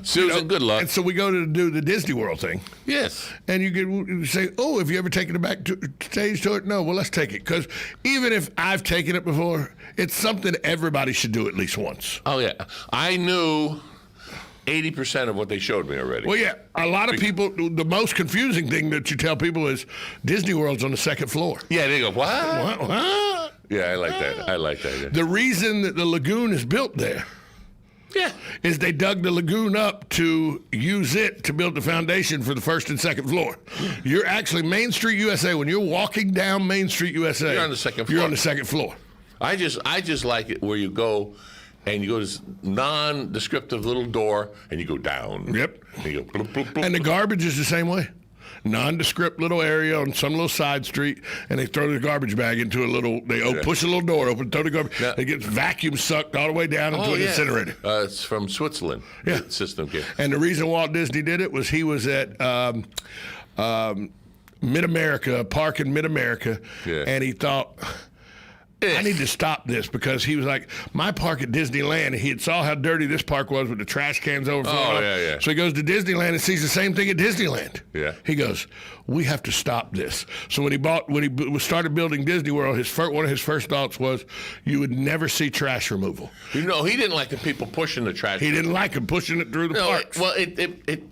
Speaker 8: Susan, good luck.
Speaker 1: And so we go to do the Disney World thing.
Speaker 8: Yes.
Speaker 1: And you say, oh, have you ever taken it back stage tour? No, well, let's take it. Because even if I've taken it before, it's something everybody should do at least once.
Speaker 8: Oh, yeah. I knew 80% of what they showed me already.
Speaker 1: Well, yeah. A lot of people, the most confusing thing that you tell people is Disney World's on the second floor.
Speaker 8: Yeah, they go, what?
Speaker 1: What?
Speaker 8: Yeah, I like that. Yeah.
Speaker 1: The reason that the lagoon is built there is they dug the lagoon up to use it to build the foundation for the first and second floor. You're actually Main Street USA. When you're walking down Main Street USA,
Speaker 8: you're on the second floor.
Speaker 1: You're on the second floor.
Speaker 8: I just like it where you go and you go to this non-descriptive little door and you go down.
Speaker 1: Yep.
Speaker 8: And you go bloop, bloop, bloop,
Speaker 1: and the garbage is the same way. Nondescript little area on some little side street, and they throw the garbage bag into a little. They push a little door open, throw the garbage. It gets vacuum sucked all the way down into an incinerator.
Speaker 8: It's from Switzerland.
Speaker 1: Yeah,
Speaker 8: system here.
Speaker 1: And the reason Walt Disney did it was he was at Mid-America, a park in Mid-America, and he thought, I need to stop this, because he was like, my park at Disneyland, he had saw how dirty this park was with the trash cans overflowing.
Speaker 8: Oh, yeah.
Speaker 1: So he goes to Disneyland and sees the same thing at Disneyland.
Speaker 8: Yeah.
Speaker 1: He goes, we have to stop this. So when he started building Disney World, one of his first thoughts was, you would never see trash removal.
Speaker 8: He didn't like the people pushing the trash.
Speaker 1: He didn't like them pushing it through the parks.
Speaker 8: It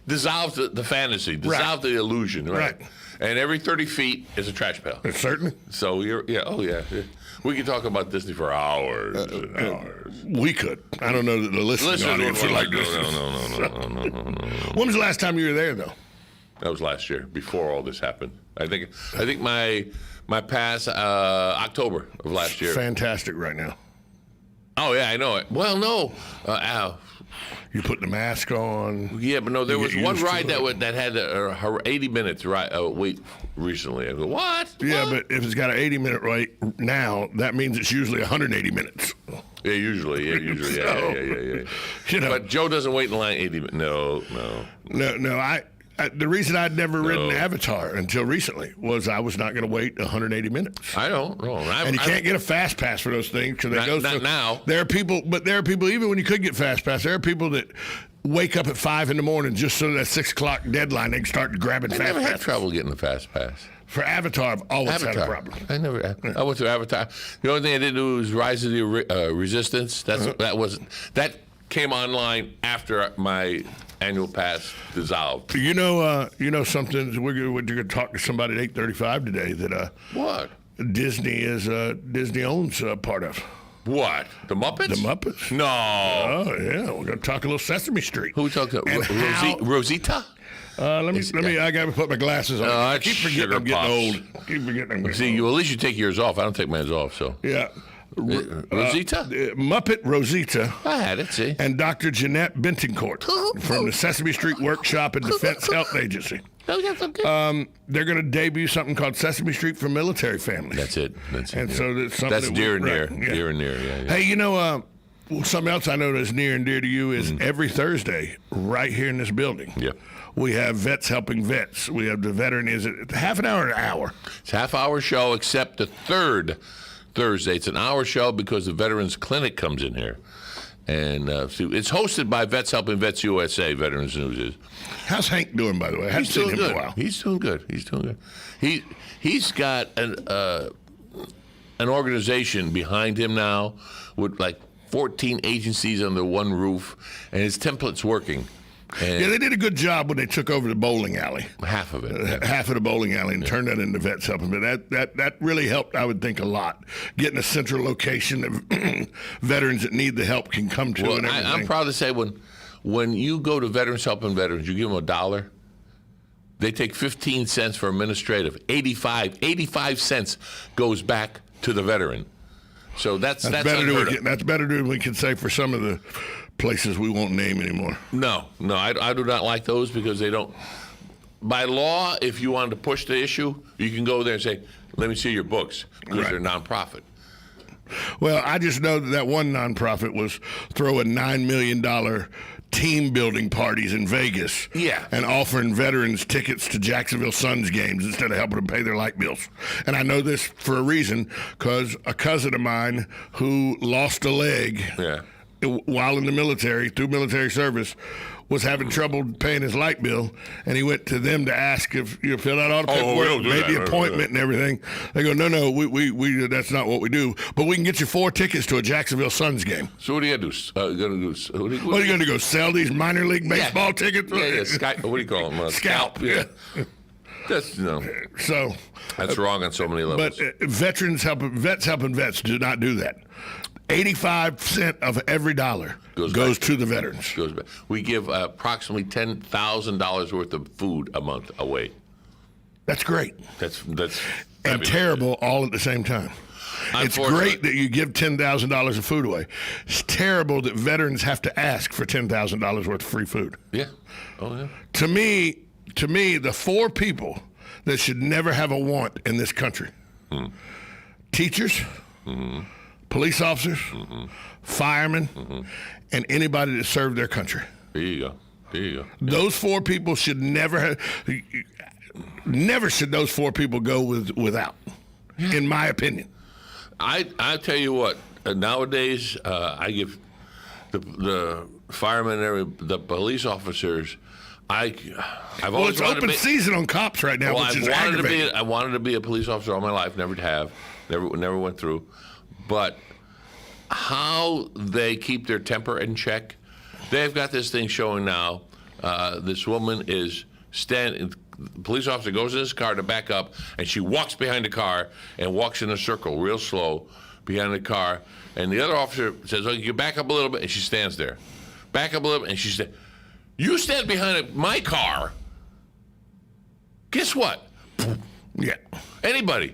Speaker 8: dissolves the fantasy, dissolves the illusion, right? And every 30 feet is a trash pail.
Speaker 1: Certainly.
Speaker 8: So we could talk about Disney for hours and hours.
Speaker 1: We could. I don't know that the listeners would like this.
Speaker 8: No.
Speaker 1: When was the last time you were there, though?
Speaker 8: That was last year, before all this happened. I think my pass October of last year.
Speaker 1: Fantastic right now.
Speaker 8: Oh yeah, I know it. Well, no.
Speaker 1: You put the mask on.
Speaker 8: Yeah, but no, there was one ride that had a 80 minutes wait recently. I go, what?
Speaker 1: Yeah, but if it's got an 80-minute wait now, that means it's usually 180 minutes.
Speaker 8: Yeah, usually. Yeah. But Joe doesn't wait in line 80 minutes. No.
Speaker 1: The reason I'd never ridden Avatar until recently was I was not going to wait 180 minutes.
Speaker 8: I don't know.
Speaker 1: And you can't get a fast pass for those things because they go
Speaker 8: not now.
Speaker 1: There are people, even when you could get fast pass, there are people that wake up at 5 in the morning just so that 6 o'clock deadline they can start grabbing fast pass.
Speaker 8: I never had trouble getting the fast pass.
Speaker 1: For Avatar, I've always had a problem.
Speaker 8: I went through Avatar. The only thing I didn't do was Rise of the Resistance. That came online after my annual pass dissolved.
Speaker 1: You know something. We're going to talk to somebody at 8:35 today that
Speaker 8: what
Speaker 1: Disney owns part of.
Speaker 8: What? The Muppets?
Speaker 1: The Muppets.
Speaker 8: No.
Speaker 1: Oh yeah, we're going to talk a little Sesame Street.
Speaker 8: Who talked about Rosita?
Speaker 1: Let me. I got to put my glasses on. I keep forgetting I'm getting old. Keep forgetting. At
Speaker 8: least you take yours off. I don't take mine off. So
Speaker 1: yeah.
Speaker 8: Rosita?
Speaker 1: Muppet Rosita.
Speaker 8: I had it, see.
Speaker 1: And Dr. Jeanette Bentoncourt from the Sesame Street Workshop and Defense Health Agency. They're going to debut something called Sesame Street for Military Families.
Speaker 8: That's it.
Speaker 1: And so that's something
Speaker 8: that's dear and near.
Speaker 1: Yeah.
Speaker 8: Dear and near, yeah.
Speaker 1: Hey, something else I know that's near and dear to you is every Thursday, right here in this building.
Speaker 8: Yeah.
Speaker 1: We have Vets Helping Vets. We have the veteran. Is it half an hour or an hour?
Speaker 8: It's a half-hour show, except the third Thursday. It's an hour show because the Veterans Clinic comes in here. And it's hosted by Vets Helping Vets USA, Veterans News is.
Speaker 1: How's Hank doing, by the way? I haven't seen him in a while.
Speaker 8: He's doing good. He's got an organization behind him now with like 14 agencies under one roof, and his template's working. And
Speaker 1: yeah, they did a good job when they took over the bowling alley.
Speaker 8: Half of it.
Speaker 1: Half of the bowling alley and turned that into Vets Helping. But that really helped, I would think, a lot. Getting a central location that veterans that need the help can come to and everything.
Speaker 8: I'm proud to say when you go to Veterans Helping Veterans, you give them $1, they take 15 cents for administrative. 85 cents goes back to the veteran. So that's
Speaker 1: better than we can say for some of the places we won't name anymore.
Speaker 8: No, I do not like those because they don't. By law, if you wanted to push the issue, you can go there and say, let me see your books, because they're nonprofit.
Speaker 1: Well, I just know that one nonprofit was throwing $9 million team building parties in Vegas.
Speaker 8: Yeah.
Speaker 1: And offering veterans tickets to Jacksonville Suns games instead of helping them pay their light bills. And I know this for a reason, because a cousin of mine who lost a leg while in the military, through military service, was having trouble paying his light bill, and he went to them to ask if you fill out all the paperwork, made the appointment and everything. They go, no, we that's not what we do, but we can get you 4 tickets to a Jacksonville Suns game.
Speaker 8: So what are you going to do?
Speaker 1: What are you going to go sell these minor league baseball tickets?
Speaker 8: Yeah. What do you call them?
Speaker 1: Scalp.
Speaker 8: Yeah. That's
Speaker 1: So
Speaker 8: that's wrong on so many levels.
Speaker 1: But Vets Helping Vets do not do that. 85% of every dollar goes to the veterans.
Speaker 8: Goes back. We give approximately $10,000 worth of food a month away.
Speaker 1: That's great.
Speaker 8: That's
Speaker 1: and terrible all at the same time. It's great that you give $10,000 of food away. It's terrible that veterans have to ask for $10,000 worth of free food.
Speaker 8: Yeah. Oh yeah.
Speaker 1: To me, the 4 people that should never have a want in this country: teachers, police officers, firemen, and anybody that served their country.
Speaker 8: There you go.
Speaker 1: Those 4 people should never should those 4 people go without, in my opinion.
Speaker 8: I tell you what, nowadays I give the firemen and the police officers. I've always
Speaker 1: it's open season on cops right now, which is aggravating.
Speaker 8: I wanted to be a police officer all my life. Never went through. But how they keep their temper in check, they've got this thing showing now. This woman is standing. The police officer goes in his car to back up, and she walks behind the car and walks in a circle real slow behind the car. And the other officer says, "Oh, you back up a little bit," and she stands there. Back up a little bit, and she said, "You stand behind my car." Guess what?
Speaker 1: Yeah.
Speaker 8: Anybody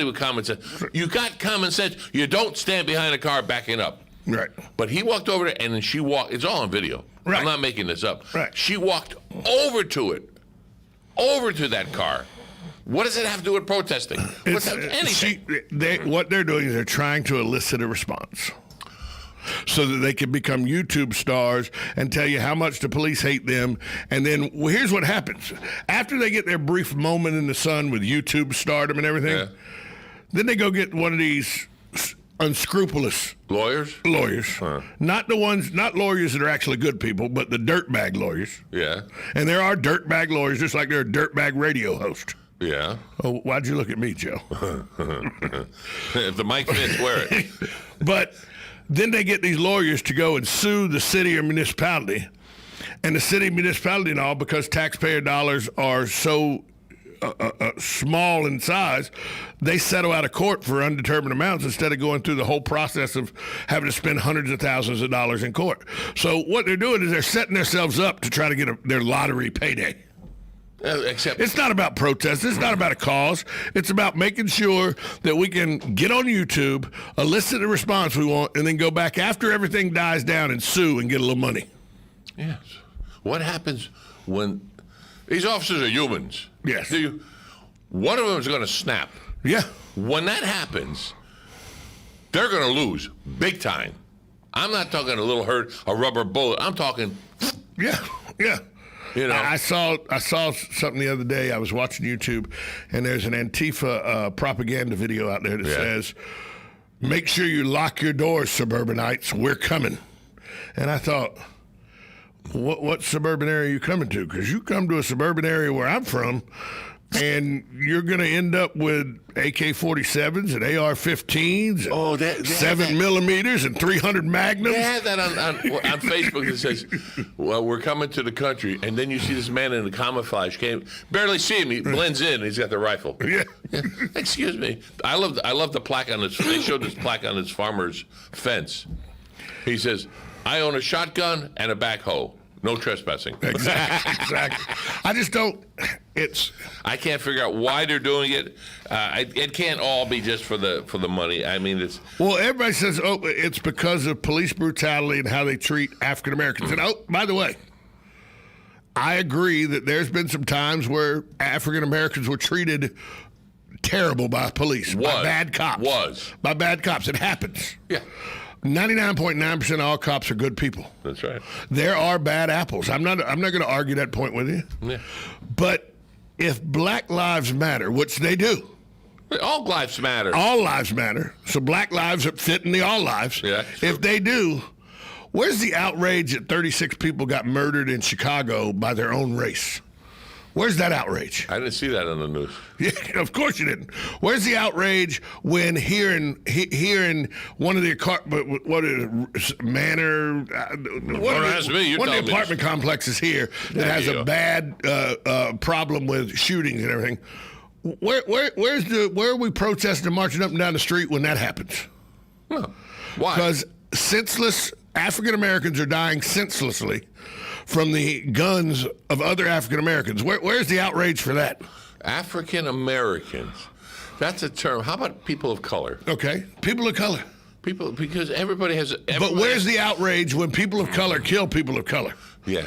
Speaker 8: with common sense. You got common sense. You don't stand behind a car backing up.
Speaker 1: Right.
Speaker 8: But he walked over there, and then she walked. It's all on video.
Speaker 1: Right.
Speaker 8: I'm not making this up.
Speaker 1: Right.
Speaker 8: She walked over to that car. What does it have to do with protesting? Anything.
Speaker 1: What they're doing is they're trying to elicit a response, so that they can become YouTube stars and tell you how much the police hate them. And then here's what happens. After they get their brief moment in the sun with YouTube stardom and everything, then they go get one of these unscrupulous
Speaker 8: lawyers.
Speaker 1: Huh. Not lawyers that are actually good people, but the dirtbag lawyers.
Speaker 8: Yeah.
Speaker 1: And there are dirtbag lawyers, just like there are dirtbag radio hosts.
Speaker 8: Yeah.
Speaker 1: Oh, why'd you look at me, Joe?
Speaker 8: If the mic fits, wear it.
Speaker 1: But then they get these lawyers to go and sue the city or municipality. And the city, municipality and all, because taxpayer dollars are so small in size, they settle out of court for undetermined amounts instead of going through the whole process of having to spend hundreds of thousands of dollars in court. So what they're doing is they're setting themselves up to try to get their lottery payday.
Speaker 8: Except
Speaker 1: it's not about protest. It's not about a cause. It's about making sure that we can get on YouTube, elicit the response we want, and then go back after everything dies down and sue and get a little money.
Speaker 8: Yes. What happens when these officers are humans?
Speaker 1: Yes.
Speaker 8: One of them is going to snap.
Speaker 1: Yeah.
Speaker 8: When that happens, they're going to lose big time. I'm not talking a little hurt, a rubber bullet. I'm talking.
Speaker 1: Yeah.
Speaker 8: You know,
Speaker 1: I saw something the other day. I was watching YouTube, and there's an Antifa propaganda video out there that says, "Make sure you lock your doors, suburbanites. We're coming." And I thought, what suburban area are you coming to? Because you come to a suburban area where I'm from, and you're going to end up with AK-47s and AR-15s and 7 millimeters and 300 Magnums.
Speaker 8: They had that on Facebook that says, well, we're coming to the country, and then you see this man in the camouflage, barely see him, he blends in, and he's got the rifle.
Speaker 1: Yeah.
Speaker 8: Excuse me. I love the plaque on this. They showed this plaque on this farmer's fence. He says, I own a shotgun and a backhoe. No trespassing.
Speaker 1: Exactly. I just don't.
Speaker 8: I can't figure out why they're doing it. It can't all be just for the money. I mean, it's.
Speaker 1: Well, everybody says, it's because of police brutality and how they treat African Americans. And by the way, I agree that there's been some times where African Americans were treated terrible by police, by bad cops. By bad cops. It happens.
Speaker 8: Yeah.
Speaker 1: 99.9% of all cops are good people.
Speaker 8: That's right.
Speaker 1: There are bad apples. I'm not going to argue that point with you.
Speaker 8: Yeah.
Speaker 1: But if Black Lives Matter, which they do.
Speaker 8: All lives matter.
Speaker 1: All lives matter. So Black lives fit in the all lives.
Speaker 8: Yeah.
Speaker 1: If they do, where's the outrage that 36 people got murdered in Chicago by their own race? Where's that outrage?
Speaker 8: I didn't see that on the news.
Speaker 1: Yeah, of course you didn't. Where's the outrage when here in one of the one of the apartment complexes here that has a bad problem with shootings and everything? Where are we protesting and marching up and down the street when that happens?
Speaker 8: Huh. Why?
Speaker 1: Because senseless African Americans are dying senselessly from the guns of other African Americans. Where's the outrage for that?
Speaker 8: African Americans. That's a term. How about people of color?
Speaker 1: Okay, people of color.
Speaker 8: Because everybody has.
Speaker 1: But where's the outrage when people of color kill people of color?
Speaker 8: Yeah.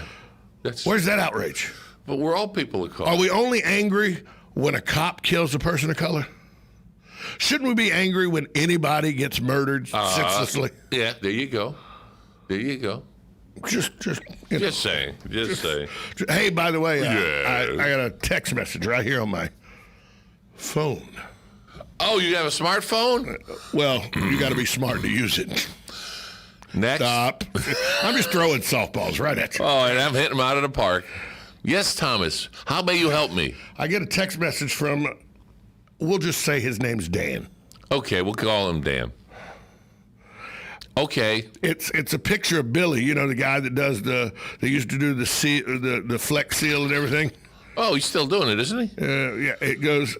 Speaker 1: Where's that outrage?
Speaker 8: But we're all people of color.
Speaker 1: Are we only angry when a cop kills a person of color? Shouldn't we be angry when anybody gets murdered senselessly?
Speaker 8: Yeah, there you go. There you go.
Speaker 1: Just
Speaker 8: saying.
Speaker 1: Hey, by the way, I got a text message right here on my phone.
Speaker 8: Oh, you have a smartphone?
Speaker 1: Well, you got to be smart to use it.
Speaker 8: Next.
Speaker 1: Stop. I'm just throwing softballs right at you.
Speaker 8: Oh, and I'm hitting them out of the park. Yes, Thomas. How may you help me?
Speaker 1: I get a text message from, we'll just say his name's Dan.
Speaker 8: Okay, we'll call him Dan. Okay.
Speaker 1: It's a picture of Billy, you know, the guy that does they used to do the Flex Seal and everything.
Speaker 8: Oh, he's still doing it, isn't he?
Speaker 1: Yeah, it goes,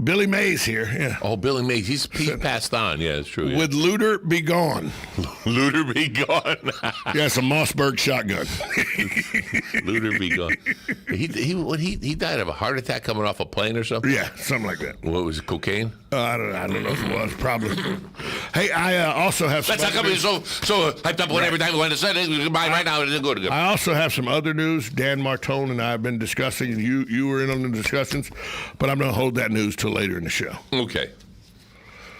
Speaker 1: Billy Mays here. Yeah.
Speaker 8: Oh, Billy Mays. He's passed on. Yeah, it's true. Yeah.
Speaker 1: Would Looter be gone?
Speaker 8: Looter be gone.
Speaker 1: Yeah, it's a Mossberg shotgun.
Speaker 8: Looter be gone. He died of a heart attack coming off a plane or something?
Speaker 1: Yeah, something like that.
Speaker 8: What was it, cocaine?
Speaker 1: I don't know if it was. Probably. Hey, I also have some.
Speaker 8: That's how come you're so hyped up when every time we want to say it. Goodbye right now. It go to good.
Speaker 1: I also have some other news. Dan Martone and I have been discussing. You were in on the discussions, but I'm going to hold that news till later in the show.
Speaker 8: Okay.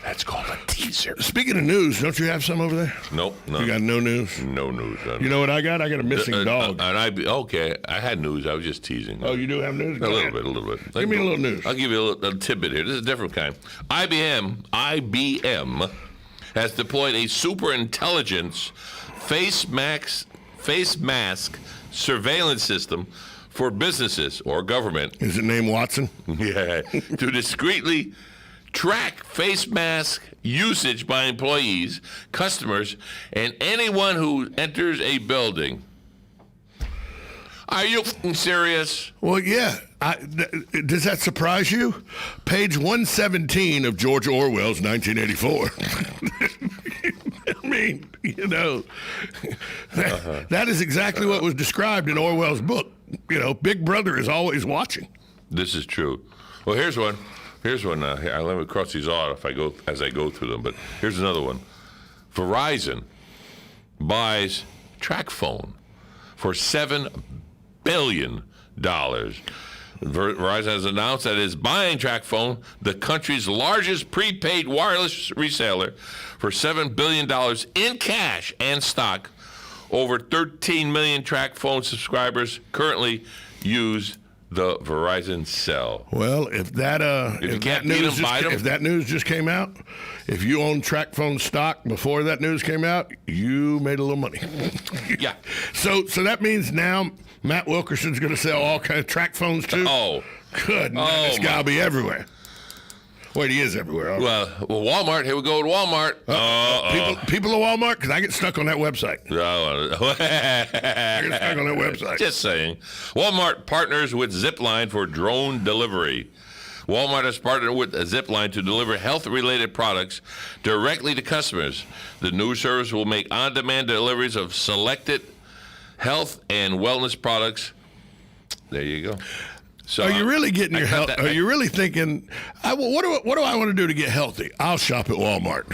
Speaker 8: That's called a teaser.
Speaker 1: Speaking of news, don't you have some over there?
Speaker 8: Nope.
Speaker 1: You got no news?
Speaker 8: No news.
Speaker 1: You know what I got? I got a missing dog.
Speaker 8: Okay. I had news. I was just teasing.
Speaker 1: Oh, you do have news?
Speaker 8: A little bit.
Speaker 1: Give me a little news.
Speaker 8: I'll give you a little tidbit here. This is a different kind. IBM has deployed a super intelligence face mask surveillance system for businesses or government.
Speaker 1: Is it named Watson?
Speaker 8: Yeah. To discreetly track face mask usage by employees, customers, and anyone who enters a building. Are you serious?
Speaker 1: Well, yeah. Does that surprise you? Page 117 of George Orwell's 1984. I mean, you know, that is exactly what was described in Orwell's book. You know, Big Brother is always watching.
Speaker 8: This is true. Well, here's one. Here, let me cross these off as I go through them. But here's another one. Verizon buys TracFone for $7 billion. Verizon has announced that it is buying TracFone, the country's largest prepaid wireless reseller, for $7 billion in cash and stock. Over 13 million TracFone subscribers currently use the Verizon cell.
Speaker 1: Well, if that news just came out, if you own TracFone stock before that news came out, you made a little money.
Speaker 8: Yeah.
Speaker 1: So that means now Matt Wilkerson's going to sell all kinds of track phones, too?
Speaker 8: Oh.
Speaker 1: Good. This guy will be everywhere. Wait, he is everywhere.
Speaker 8: Well, Walmart. Here we go with Walmart.
Speaker 1: People at Walmart, because I get stuck on that website.
Speaker 8: I
Speaker 1: get stuck on that website.
Speaker 8: Just saying. Walmart partners with Zipline for drone delivery. Walmart has partnered with Zipline to deliver health-related products directly to customers. The new service will make on-demand deliveries of selected health and wellness products. There you go. So
Speaker 1: are you really getting your health? Are you really thinking, what do I want to do to get healthy? I'll shop at Walmart.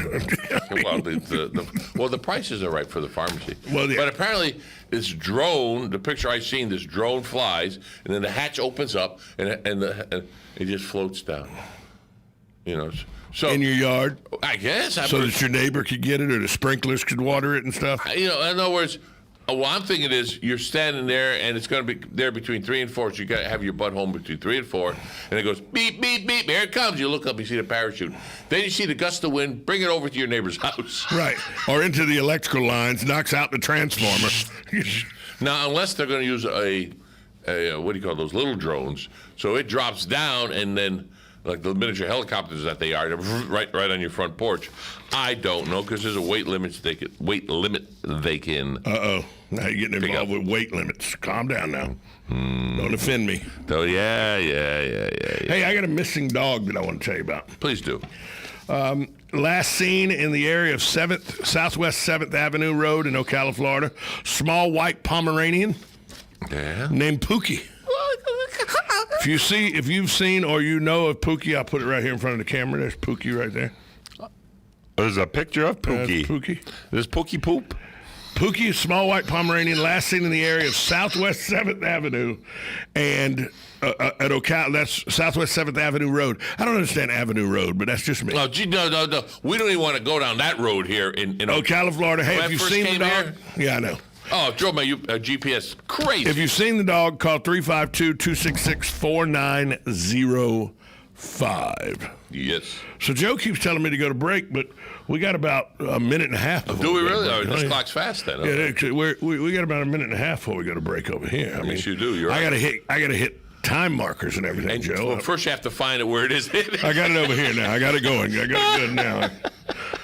Speaker 8: Well, the prices are right for the pharmacy.
Speaker 1: Well, yeah.
Speaker 8: But apparently, this drone, the picture I seen, this drone flies, and then the hatch opens up, and it just floats down. You know, so
Speaker 1: in your yard,
Speaker 8: I guess.
Speaker 1: So that your neighbor could get it, or the sprinklers could water it and stuff.
Speaker 8: You know, in other words. What I'm thinking is you're standing there, and it's going to be there between 3 and 4, so you got to have your butt home between 3 and 4, and it goes beep, beep, beep. Here it comes. You look up, you see the parachute. Then you see the gust of wind, bring it over to your neighbor's house.
Speaker 1: Right. Or into the electrical lines, knocks out the transformer.
Speaker 8: Now, unless they're going to use a what do you call those little drones, so it drops down, and then like the miniature helicopters that they are, right on your front porch. I don't know, because there's a weight limit they can.
Speaker 1: Now you're getting involved with weight limits. Calm down now. Don't offend me.
Speaker 8: Oh yeah.
Speaker 1: Hey, I got a missing dog that I want to tell you about.
Speaker 8: Please do.
Speaker 1: Last seen in the area of Southwest 7th Avenue Road in Ocala, Florida. Small white Pomeranian named Pookie. If you've seen or you know of Pookie, I'll put it right here in front of the camera. There's Pookie right there.
Speaker 8: There's a picture of Pookie.
Speaker 1: Pookie.
Speaker 8: There's Pookie Poop.
Speaker 1: Pookie, small white Pomeranian, last seen in the area of Southwest 7th Avenue and at Ocala. That's Southwest 7th Avenue Road. I don't understand Avenue Road, but that's just me.
Speaker 8: Oh, gee, no. We don't even want to go down that road here in
Speaker 1: Ocala, Florida. Hey, have you seen the dog?
Speaker 8: Here?
Speaker 1: Yeah, I know.
Speaker 8: Oh, drove my GPS crazy.
Speaker 1: If you've seen the dog, call 352-266-4905.
Speaker 8: Yes.
Speaker 1: So Joe keeps telling me to go to break, but we got about a minute and a half.
Speaker 8: Do we really? Oh, this clock's fast then.
Speaker 1: Yeah, actually, we got about a minute and a half before we go to break over here. I mean,
Speaker 8: you do.
Speaker 1: I gotta hit time markers and everything, Joe.
Speaker 8: Well, first you have to find it where it is.
Speaker 1: I got it over here now. I got it going. I got it good now.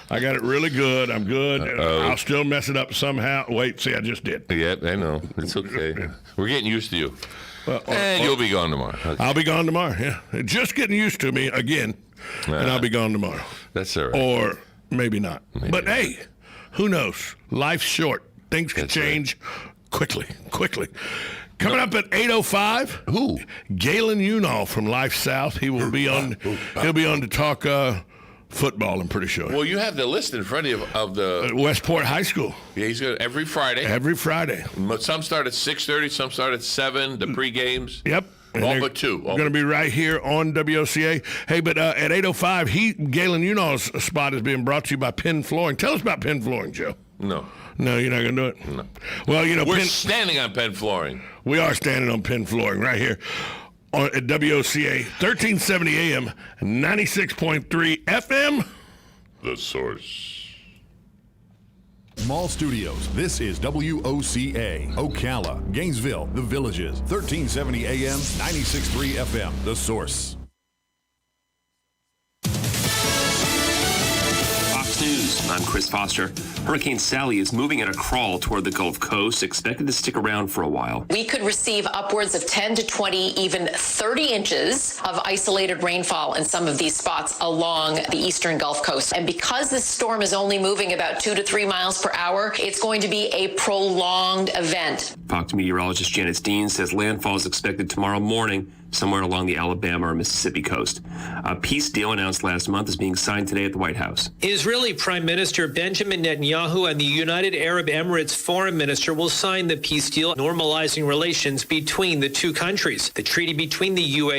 Speaker 1: I got it really good. I'm good. I'll still mess it up somehow. Wait, see, I just did.
Speaker 8: Yeah, I know. It's okay. We're getting used to you. You'll be gone tomorrow. Okay.
Speaker 1: I'll be gone tomorrow, yeah. Just getting used to me again, and I'll be gone tomorrow.
Speaker 8: That's all right.
Speaker 1: Or maybe not. But, hey, who knows? Life's short. Things can change quickly. Coming up at 8:05.
Speaker 8: Who?
Speaker 1: Galen Unall from Life South. He will be on. He'll be on to talk football, I'm pretty sure.
Speaker 8: Well, you have the list in front of the
Speaker 1: Westport High School.
Speaker 8: Yeah, he's got every Friday. Some start at 6:30, some start at 7. The pre-games.
Speaker 1: Yep.
Speaker 8: All but 2.
Speaker 1: Going to be right here on WOCA. Hey, but at 8:05, Galen Unall's spot is being brought to you by Penn Flooring. Tell us about Penn Flooring, Joe.
Speaker 8: No,
Speaker 1: you're not going to do it?
Speaker 8: No.
Speaker 1: Well,
Speaker 8: we're standing on Penn Flooring.
Speaker 1: We are standing on Penn Flooring right here at WOCA, 1370 AM, 96.3 FM.
Speaker 8: The Source.
Speaker 21: Mall Studios. This is WOCA. Ocala, Gainesville, The Villages. 1370 AM, 96.3 FM. The Source.
Speaker 13: Fox News. I'm Chris Foster. Hurricane Sally is moving at a crawl toward the Gulf Coast, expected to stick around for a while.
Speaker 14: We could receive upwards of 10 to 20, even 30 inches of isolated rainfall in some of these spots along the eastern Gulf Coast. And because this storm is only moving about 2 to 3 miles per hour, it's going to be a prolonged event.
Speaker 13: Fox meteorologist Janet Steen says landfall is expected tomorrow morning, somewhere along the Alabama or Mississippi coast. A peace deal announced last month is being signed today at the White House.
Speaker 15: Israeli Prime Minister Benjamin Netanyahu and the United Arab Emirates Foreign Minister will sign the peace deal, normalizing relations between the two countries. The treaty between the UAE